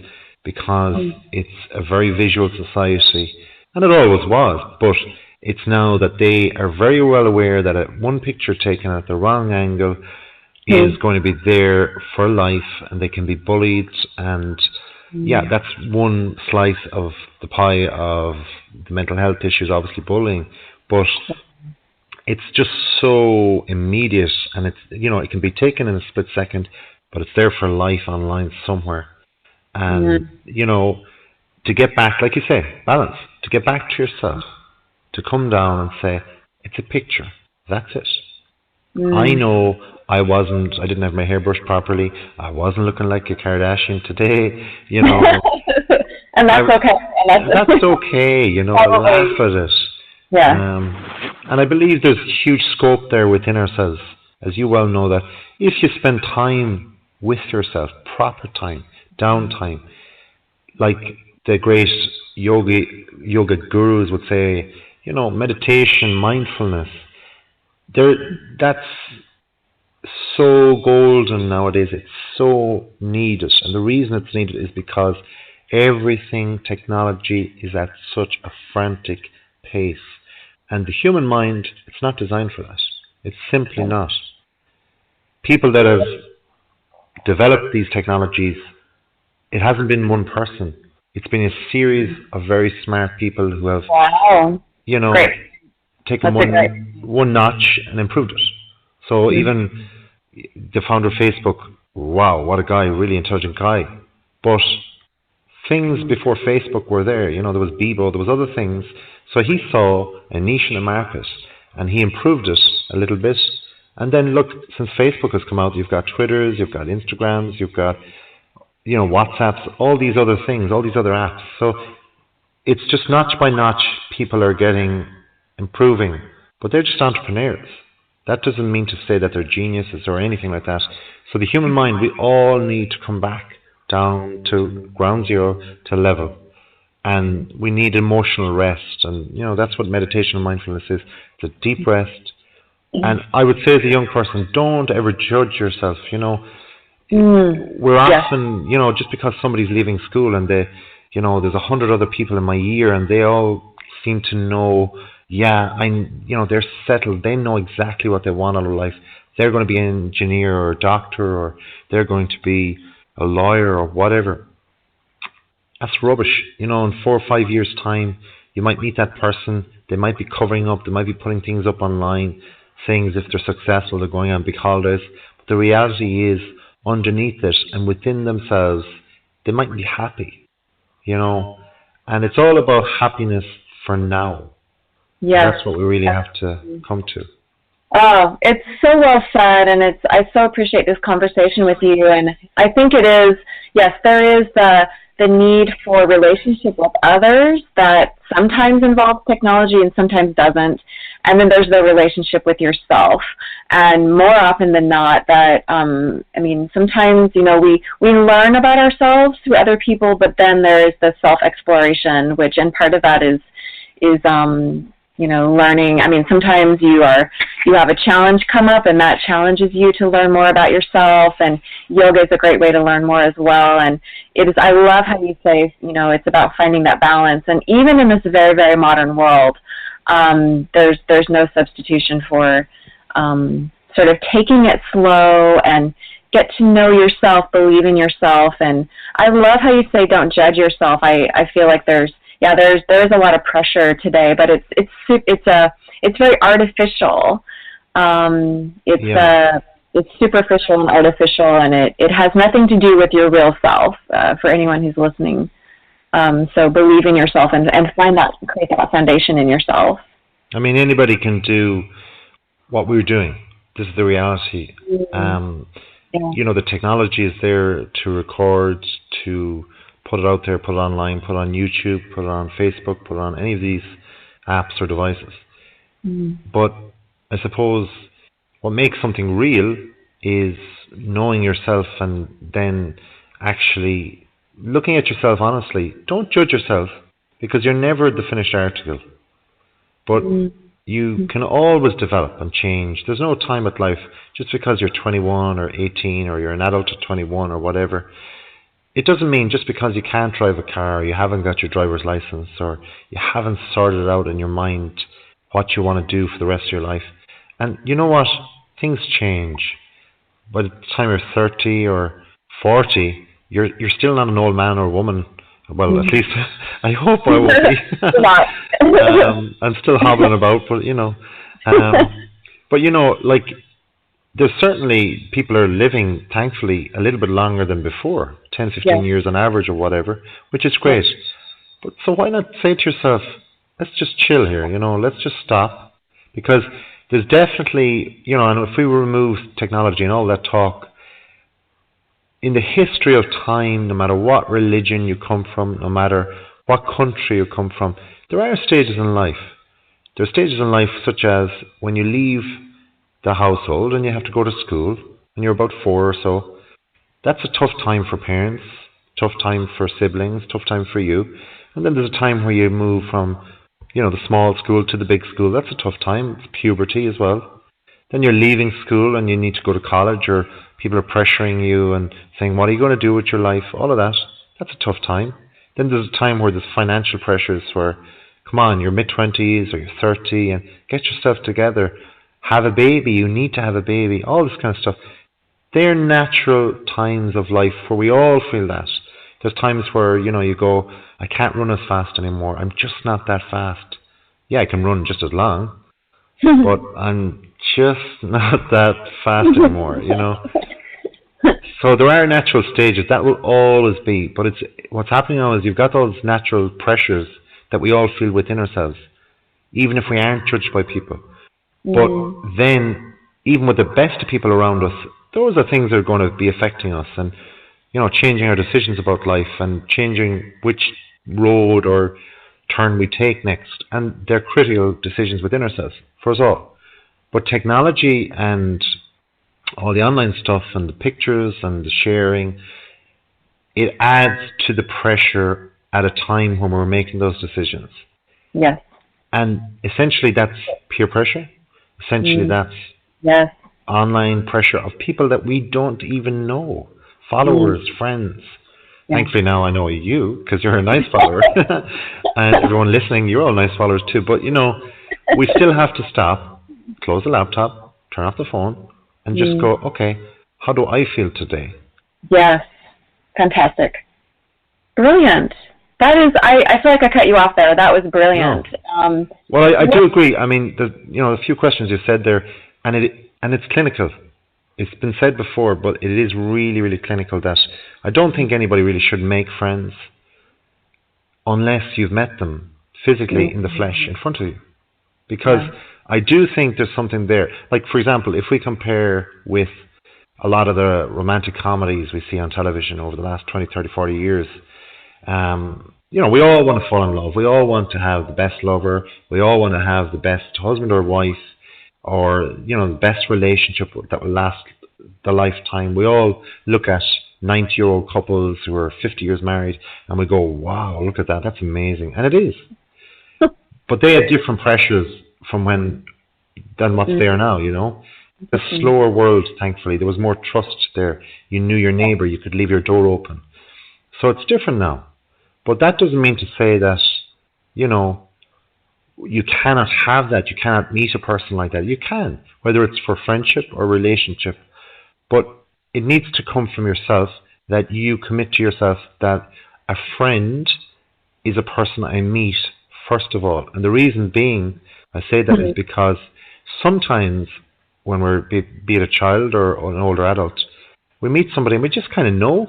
because it's a very visual society, and it always was, but it's now that they are very well aware that one picture taken at the wrong angle is going to be there for life, and they can be bullied, and that's one slice of the pie of the mental health issues, obviously bullying, but it's just so immediate, and it's, it can be taken in a split second, but it's there for life online somewhere. And to get back, like you say, balance, to get back to yourself, to come down and say, it's a picture, that's it. I know I didn't have my hair brushed properly, I wasn't looking like a Kardashian today, and that's okay. That's okay, I laugh at it. And I believe there's huge scope there within ourselves, as you well know, that if you spend time with yourself, proper time, downtime, like the great yoga gurus would say, meditation, mindfulness, that's so golden nowadays. It's so needed, and the reason it's needed is because everything technology is at such a frantic pace, and the human mind, it's not designed for that. It's simply not. People that have developed these technologies, it hasn't been one person. It's been a series of very smart people who have, taken one notch and improved it. So even the founder of Facebook, wow, what a guy, really intelligent guy. But things before Facebook were there. There was Bebo, there was other things. So he saw a niche in the market, and he improved it a little bit. And then look, since Facebook has come out, you've got Twitters, you've got Instagrams, you've got WhatsApps, all these other things, all these other apps. So it's just notch by notch people are getting improving, but they're just entrepreneurs. That doesn't mean to say that they're geniuses or anything like that. So the human mind, we all need to come back down to ground zero, to level. And we need emotional rest. And, that's what meditation and mindfulness is. It's a deep rest. And I would say as a young person, don't ever judge yourself. We're often, just because somebody's leaving school and there's 100 other people in my year and they all seem to know, they're settled. They know exactly what they want out of life. They're going to be an engineer or a doctor, or they're going to be a lawyer or whatever. That's rubbish. In 4 or 5 years' time, you might meet that person. They might be covering up. They might be putting things up online, saying as if they're successful, they're going on big holidays. But the reality is, underneath it and within themselves, they might be happy. And it's all about happiness for now. Yes. That's what we really have to come to. Oh, it's so well said, and I so appreciate this conversation with you. And I think it is, yes, there is the need for relationship with others that sometimes involves technology and sometimes doesn't. And then there's the relationship with yourself. And more often than not, that sometimes we learn about ourselves through other people, but then there is the self-exploration, which, and part of that is learning. Sometimes you have a challenge come up, and that challenges you to learn more about yourself, and yoga is a great way to learn more as well. And I love how you say, it's about finding that balance. And even in this very, very modern world, there's no substitution for sort of taking it slow and get to know yourself, believe in yourself. And I love how you say don't judge yourself. I feel like there's a lot of pressure today, but it's very artificial. It's superficial and artificial, and it has nothing to do with your real self. For anyone who's listening, so believe in yourself and create that foundation in yourself. Anybody can do what we're doing. This is the reality. The technology is there to record, to put it out there, put it online, put it on YouTube, put it on Facebook, put it on any of these apps or devices. But I suppose what makes something real is knowing yourself and then actually looking at yourself honestly. Don't judge yourself, because you're never the finished article. But you can always develop and change. There's no time at life. Just because you're 21 or 18 or you're an adult at 21 or whatever, it doesn't mean just because you can't drive a car, or you haven't got your driver's license, or you haven't sorted out in your mind what you want to do for the rest of your life. And you know what? Things change. By the time you're 30 or 40, you're still not an old man or woman. Well, at least I hope I won't be. I'm still hobbling about, but there's certainly people are living, thankfully, a little bit longer than before, 10, 15 years on average or whatever, which is great. But so why not say to yourself, let's just chill here, let's just stop. Because there's definitely, and if we remove technology and all that talk, in the history of time, no matter what religion you come from, no matter what country you come from, there are stages in life. There are stages in life such as when you leave the household and you have to go to school, and you're about 4 or so. That's a tough time for parents, tough time for siblings, tough time for you. And then there's a time where you move from, the small school to the big school. That's a tough time. It's puberty as well. Then you're leaving school and you need to go to college, or people are pressuring you and saying, what are you going to do with your life? All of that. That's a tough time. Then there's a time where there's financial pressures where, come on, you're mid-20s or you're 30 and get yourself together. Have a baby. You need to have a baby. All this kind of stuff. They're natural times of life where we all feel that. There's times where, you go, I can't run as fast anymore. I'm just not that fast. Yeah, I can run just as long, but I'm just not that fast anymore, So there are natural stages. That will always be. But what's happening now is you've got those natural pressures that we all feel within ourselves, even if we aren't judged by people. But then, even with the best of people around us, those are things that are going to be affecting us, and changing our decisions about life and changing which road or turn we take next. And they're critical decisions within ourselves, for us all. But technology and all the online stuff and the pictures and the sharing, it adds to the pressure at a time when we're making those decisions. Yes. And essentially that's peer pressure. Essentially that's yes. online pressure of people that we don't even know. Followers, friends. Yeah. Thankfully now I know you, because you're a nice follower. And everyone listening, you're all nice followers too. But, you know, we still have to stop, close the laptop, turn off the phone, and just go, okay, how do I feel today? Yes. Fantastic. Brilliant. That is, I feel like I cut you off there. That was brilliant. No. Well, I do agree. I mean, a few questions you said there, and it's clinical. It's been said before, but it is really, really clinical that I don't think anybody really should make friends unless you've met them physically in the flesh in front of you. Because I do think there's something there. Like, for example, if we compare with a lot of the romantic comedies we see on television over the last 20, 30, 40 years, we all want to fall in love. We all want to have the best lover. We all want to have the best husband or wife, or, the best relationship that will last the lifetime. We all look at 90-year-old couples who are 50 years married and we go, wow, look at that. That's amazing. And it is. But they have different pressures than what's there now, The slower world, thankfully, there was more trust there. You knew your neighbor. You could leave your door open. So it's different now. But that doesn't mean to say that, you cannot have that. You cannot meet a person like that. You can, whether it's for friendship or relationship. But it needs to come from yourself, that you commit to yourself that a friend is a person I meet first of all. And the reason being, I say that is because sometimes when we're, be it a child or an older adult, we meet somebody and we just kind of know.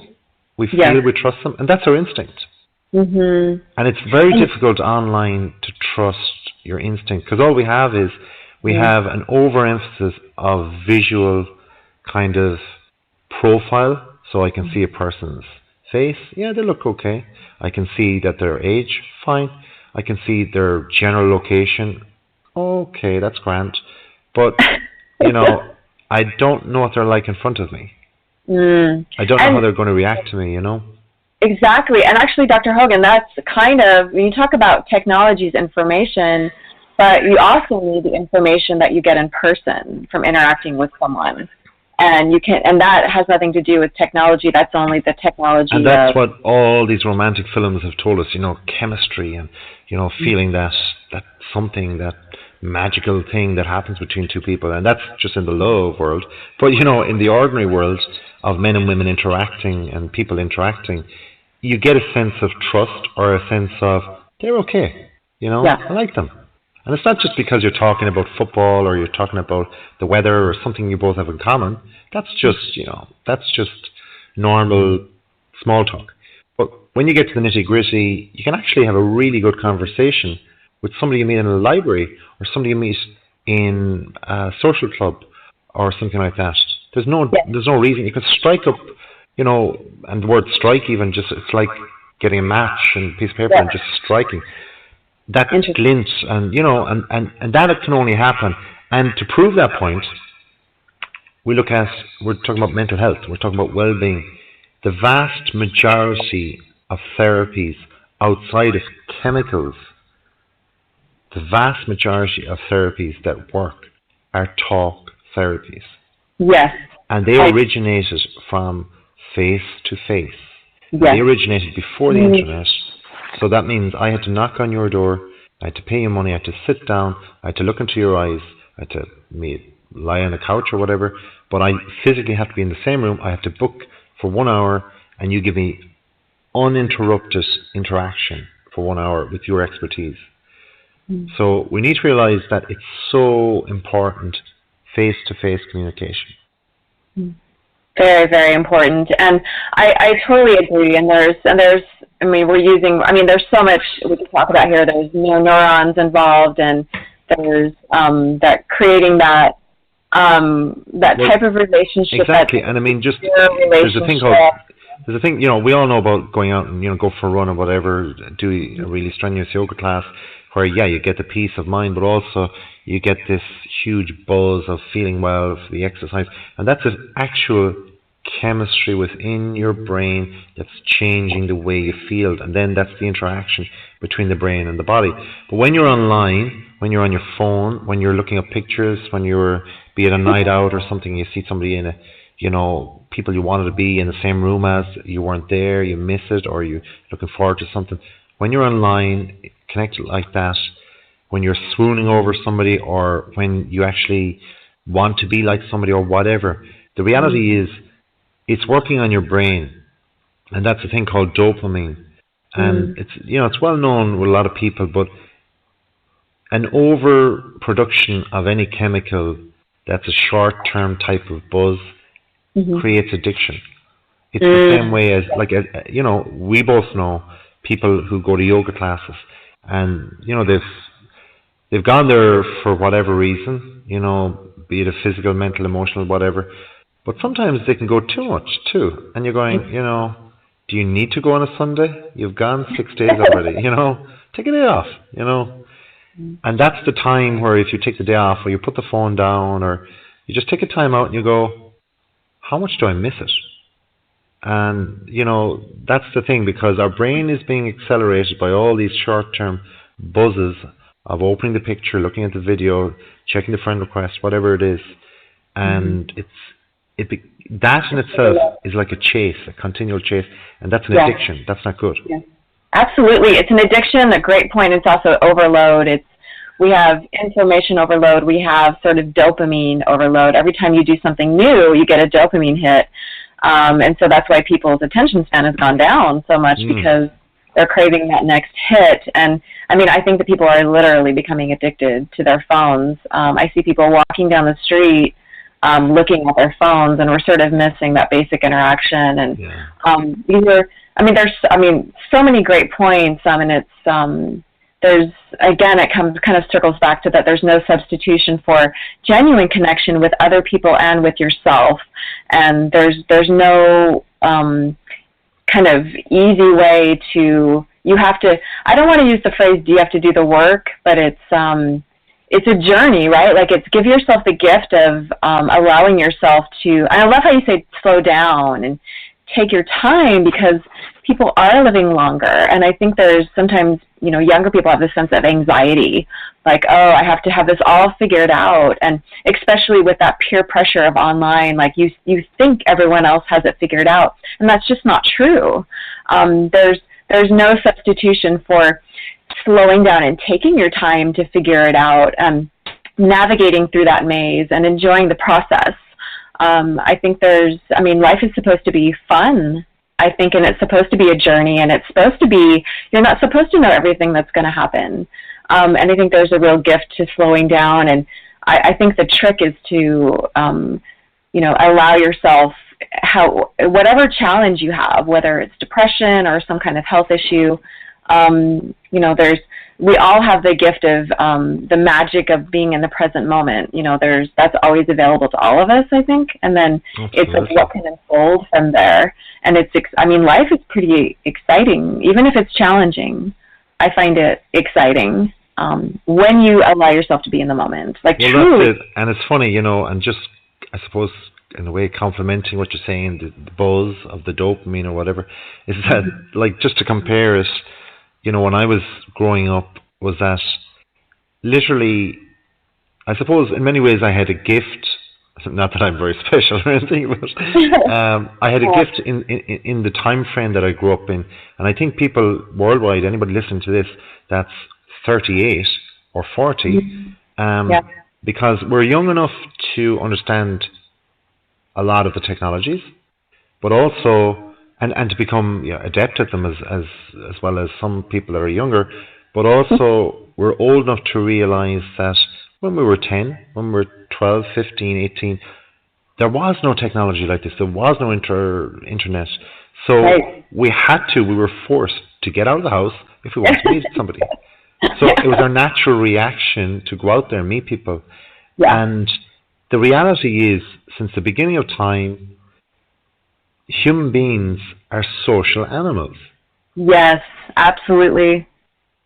We feel we trust them, and that's our instinct. And it's very difficult online to trust your instinct, because all we have is we have an overemphasis of visual kind of profile. So I can see a person's face, they look okay. I can see that their age, fine. I can see their general location, okay, that's grand. But, I don't know what they're like in front of me. I don't know how they're going to react to me, Exactly. And actually, Dr. Hogan, that's kind of, when you talk about technology's information, but you also need the information that you get in person from interacting with someone. And that has nothing to do with technology. That's only the technology. And that's what all these romantic films have told us, chemistry and, feeling that something, that magical thing that happens between two people. And that's just in the love world. But, in the ordinary world of men and women interacting and people interacting, you get a sense of trust, or a sense of, they're okay, I like them. And it's not just because you're talking about football or you're talking about the weather or something you both have in common. That's just, normal small talk. But when you get to the nitty-gritty, you can actually have a really good conversation with somebody you meet in a library, or somebody you meet in a social club or something like that. There's no reason. You can strike up, and the word strike even, just, it's like getting a match and a piece of paper and just striking. That glint, and that can only happen. And to prove that point, we're talking about mental health, we're talking about well-being. The vast majority of therapies outside of chemicals, the vast majority of therapies that work are talk therapies. Yes. And they originated from face-to-face. They originated before the internet. So that means I had to knock on your door, I had to pay you money, I had to sit down, I had to look into your eyes, I had to lie on a couch or whatever, but I physically have to be in the same room. I have to book for 1 hour, and you give me uninterrupted interaction for 1 hour with your expertise. So we need to realize that it's so important, face-to-face communication. Very, very important. And I totally agree. And there's there's so much we can talk about here. There's neurons involved, and there's that creating that type of relationship. Exactly. And there's a thing called there's a thing, you know, we all know about going out and, you know, go for a run or whatever, do a really strenuous yoga class where, yeah, you get the peace of mind, but also you get this huge buzz of feeling well for the exercise. And that's an actual chemistry within your brain that's changing the way you feel. And then that's the interaction between the brain and the body. But when you're online, when you're on your phone, when you're looking at pictures, when you're, be it a night out or something, you see somebody in a, you know, people you wanted to be in the same room as, you weren't there, you miss it, or you're looking forward to something. When you're online, connected like that, when you're swooning over somebody, or when you actually want to be like somebody or whatever, the reality is it's working on your brain, and that's a thing called dopamine. And it's, you know, it's well known with a lot of people, but an overproduction of any chemical that's a short-term type of buzz creates addiction. It's the same way as, like, you know, we both know people who go to yoga classes, and, you know, they've gone there for whatever reason, you know, be it a physical, mental, emotional, whatever. But sometimes they can go too much too, and you're going, you know, do you need to go on a Sunday? You've gone 6 days already, you know, take a day off, you know. And that's the time where if you take the day off, or you put the phone down, or you just take a time out and you go, how much do I miss it? And, you know, that's the thing, because our brain is being accelerated by all these short-term buzzes of opening the picture, looking at the video, checking the friend request, whatever it is. And that in itself is like a chase, a continual chase, and that's an addiction. That's not good. Yeah. Absolutely. It's an addiction. A great point. It's also overload. We have information overload. We have sort of dopamine overload. Every time you do something new, you get a dopamine hit. And so that's why people's attention span has gone down so much, because they're craving that next hit. And I mean, I think that people are literally becoming addicted to their phones. I see people walking down the street looking at their phones, and we're sort of missing that basic interaction. And there's so many great points. And it's there's, again, it kind of circles back to that there's no substitution for genuine connection with other people and with yourself. And there's no kind of easy way to, you have to, I don't want to use the phrase, do you have to do the work, but it's a journey, right? Like, it's give yourself the gift of allowing yourself to, I love how you say slow down and take your time, because people are living longer. And I think there's sometimes, you know, younger people have this sense of anxiety, like, oh, I have to have this all figured out. And especially with that peer pressure of online, like you think everyone else has it figured out. And that's just not true. There's no substitution for slowing down and taking your time to figure it out, navigating through that maze and enjoying the process. I think life is supposed to be fun, I think, and it's supposed to be a journey, and it's supposed to be, you're not supposed to know everything that's going to happen. And I think there's a real gift to slowing down, and I think the trick is to, allow yourself, whatever challenge you have, whether it's depression or some kind of health issue, we all have the gift of the magic of being in the present moment. That's always available to all of us, I think. And then it's like what can unfold from there. And life is pretty exciting, even if it's challenging. I find it exciting when you allow yourself to be in the moment. Like, truly. That's it. And it's funny, and just, I suppose, in a way, complimenting what you're saying, the buzz of the dopamine or whatever, is that, like, just to compare it, when I was growing up, was that literally, I suppose in many ways I had a gift, not that I'm very special or anything, but I had a gift in the time frame that I grew up in. And I think people worldwide, anybody listening to this, that's 38 or 40, because we're young enough to understand a lot of the technologies, but also and to become adept at them as well as some people that are younger, but also we're old enough to realize that when we were 10, when we were 12, 15, 18, there was no technology like this. There was no internet. So we were forced to get out of the house if we wanted to meet somebody. So it was our natural reaction to go out there and meet people. And the reality is, since the beginning of time, human beings are social animals. Yes, absolutely.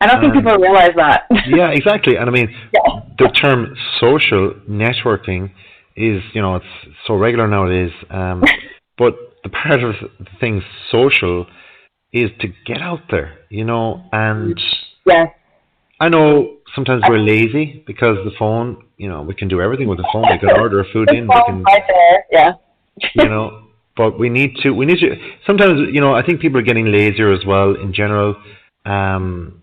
I don't think people realize that. Yeah, exactly. And I mean, Yeah. the term social networking is, it's so regular nowadays. But the part of the thing social is to get out there, and Yes. I know sometimes we're lazy because the phone, we can do everything with the phone. We can order food The in, we phone's can, right there. Yeah. you know, but we need to, sometimes, I think people are getting lazier as well in general. Um,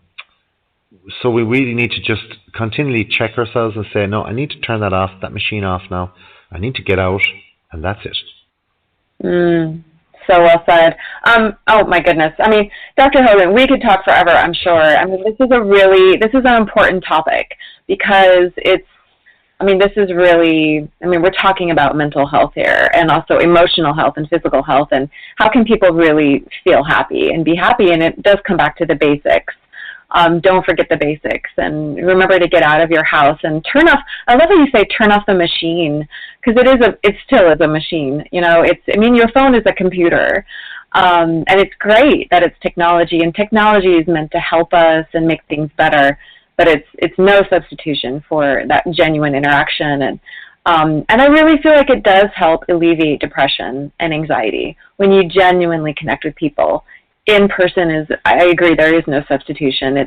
so we really need to just continually check ourselves and say, no, I need to turn that machine off now. I need to get out, and that's it. So well said. Oh my goodness. I mean, Dr. Hogan, we could talk forever, I'm sure. I mean, this is an important topic because this is really, we're talking about mental health here and also emotional health and physical health and how can people really feel happy and be happy, and it does come back to the basics. Don't forget the basics and remember to get out of your house and turn off. I love how you say turn off the machine because it still is a machine. Your phone is a computer, and it's great that it's technology, and technology is meant to help us and make things better. But it's no substitution for that genuine interaction, and I really feel like it does help alleviate depression and anxiety when you genuinely connect with people. In person I agree, there is no substitution.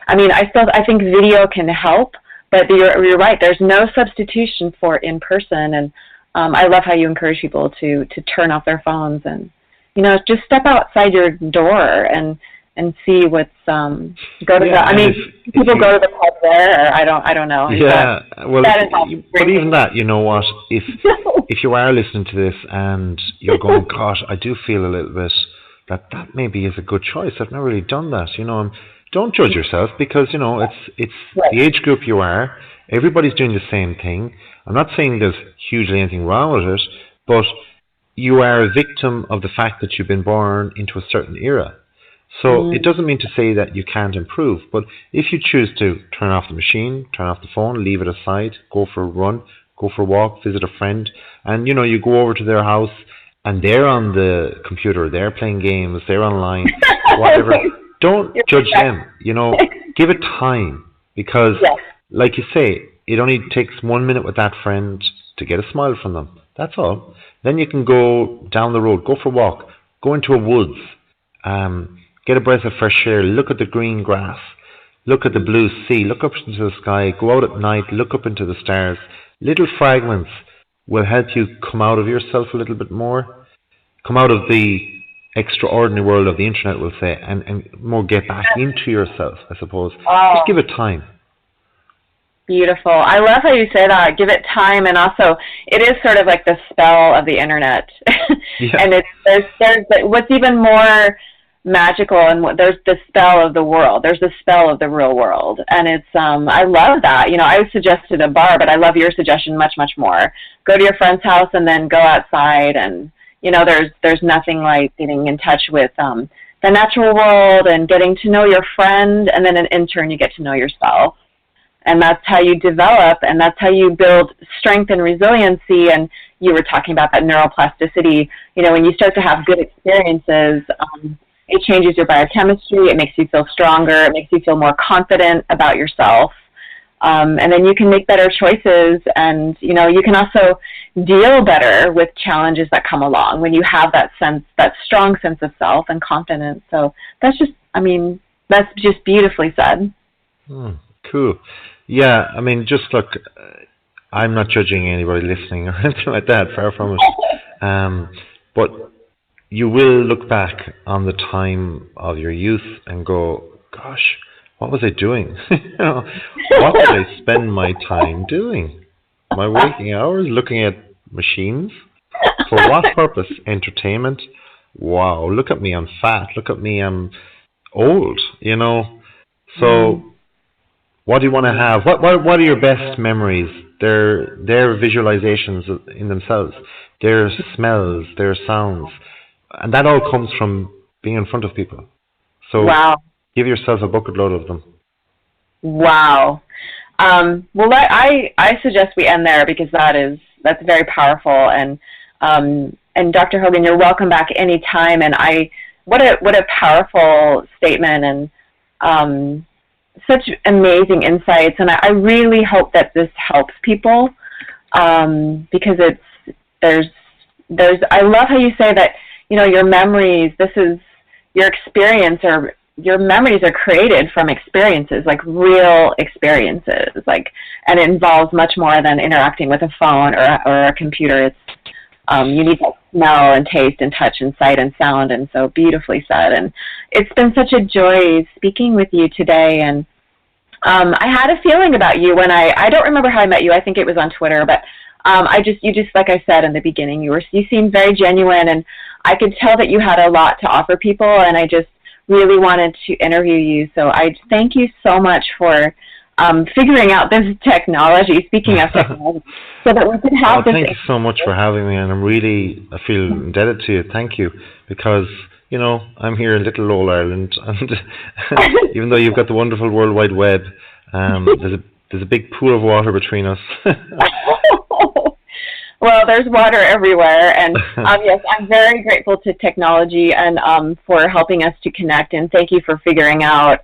I think video can help, but you're right, there's no substitution for in person, and I love how you encourage people to turn off their phones and, just step outside your door and see what's, go to people go to the pub there, or I don't know. Yeah, but even that, what, if if you are listening to this and you're going, gosh, I do feel a little bit that maybe is a good choice. I've never really done that, don't judge yourself because, it's right. The age group you are. Everybody's doing the same thing. I'm not saying there's hugely anything wrong with it, but you are a victim of the fact that you've been born into a certain era. So it doesn't mean to say that you can't improve, but if you choose to turn off the machine, turn off the phone, leave it aside, go for a run, go for a walk, visit a friend, and you go over to their house and they're on the computer, they're playing games, they're online, whatever. Don't judge them, give it time because, like you say, it only takes 1 minute with that friend to get a smile from them. That's all. Then you can go down the road, go for a walk, go into a woods, get a breath of fresh air, look at the green grass, look at the blue sea, look up into the sky, go out at night, look up into the stars. Little fragments will help you come out of yourself a little bit more, come out of the extraordinary world of the internet, we'll say, and more get back into yourself, I suppose. Just give it time. Beautiful. I love how you say that. Give it time, and also it is sort of like the spell of the internet. Yeah. And there's what's even more magical, and there's the spell of the world. There's the spell of the real world, and it's I love that. I suggested a bar, but I love your suggestion much more. Go to your friend's house and then go outside, and there's nothing like getting in touch with the natural world and getting to know your friend, and then in turn you get to know yourself. And that's how you develop, and that's how you build strength and resiliency. And you were talking about that neuroplasticity. When you start to have good experiences, it changes your biochemistry. It makes you feel stronger. It makes you feel more confident about yourself. And then you can make better choices, and you can also deal better with challenges that come along when you have that strong sense of self and confidence. So that's just beautifully said. Cool. Yeah, just look, I'm not judging anybody listening or anything like that, far from it. But you will look back on the time of your youth and go, gosh, what was I doing? What did I spend my time doing? My waking hours looking at machines? For what purpose? Entertainment? Wow, look at me, I'm fat. Look at me, I'm old, So what do you want to have? What are your best memories? They're visualizations in themselves. They're smells, they're sounds. And that all comes from being in front of people. So give yourself a bucket load of them. Wow. I suggest we end there because that's very powerful. And And Dr. Hogan, you're welcome back anytime. And what a powerful statement, and such amazing insights. And I really hope that this helps people, because I love how you say that, your memories, this is your experience, or your memories are created from experiences, like real experiences, and it involves much more than interacting with a phone or a computer. It's you need to smell and taste and touch and sight and sound, and so beautifully said. And it's been such a joy speaking with you today. And I had a feeling about you when I don't remember how I met you. I think it was on Twitter, but you just, like I said in the beginning, you seemed very genuine, and I could tell that you had a lot to offer people, and I just really wanted to interview you. So I thank you so much for figuring out this technology, speaking of technology, so that we could have this. Thank you so much for having me, and I feel indebted to you. Thank you, because I'm here in little old Ireland, and even though you've got the wonderful World Wide Web, there's a big pool of water between us. Well, there's water everywhere, and yes, I'm very grateful to technology and for helping us to connect. And thank you for figuring out.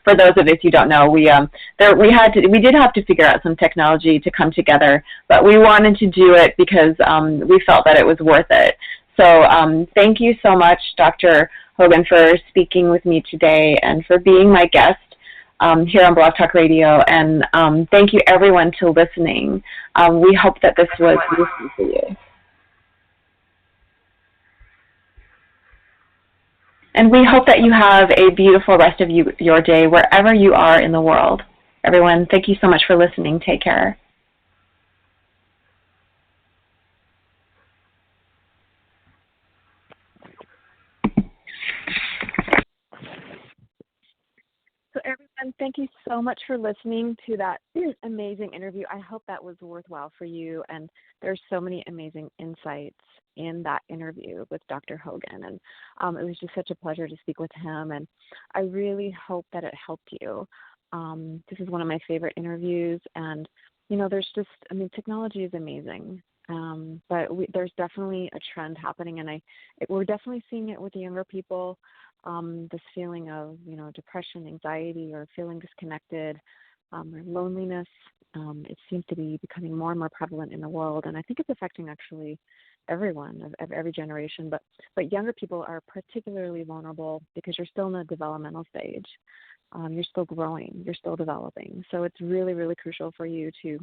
For those of us who don't know, we did have to figure out some technology to come together, but we wanted to do it because we felt that it was worth it. So thank you so much, Dr. Hogan, for speaking with me today and for being my guest here on Blog Talk Radio. And thank you, everyone, to listening. We hope that this was useful for you. And we hope that you have a beautiful rest of your day wherever you are in the world. Everyone, thank you so much for listening. Take care. So everyone, thank you so much for listening to that amazing interview. I hope that was worthwhile for you. And there's so many amazing insights in that interview with Dr. Hogan. And it was just such a pleasure to speak with him. And I really hope that it helped you. This is one of my favorite interviews. And, technology is amazing. But there's definitely a trend happening. And we're definitely seeing it with the younger people. This feeling of, depression, anxiety, or feeling disconnected, or loneliness. It seems to be becoming more and more prevalent in the world, and I think it's affecting actually everyone of every generation. But younger people are particularly vulnerable because you're still in the developmental stage. You're still growing. You're still developing. So it's really, really crucial for you to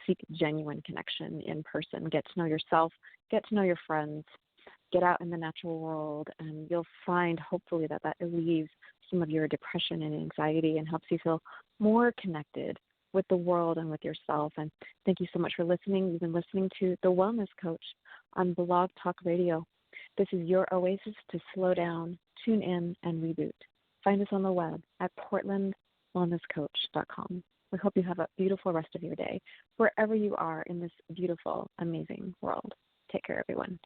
seek genuine connection in person. Get to know yourself. Get to know your friends. Get out in the natural world, and you'll find hopefully that relieves some of your depression and anxiety and helps you feel more connected with the world and with yourself. And thank you so much for listening. You've been listening to The Wellness Coach on Blog Talk Radio. This is your oasis to slow down, tune in, and reboot. Find us on the web at portlandwellnesscoach.com. We hope you have a beautiful rest of your day wherever you are in this beautiful, amazing world. Take care, everyone.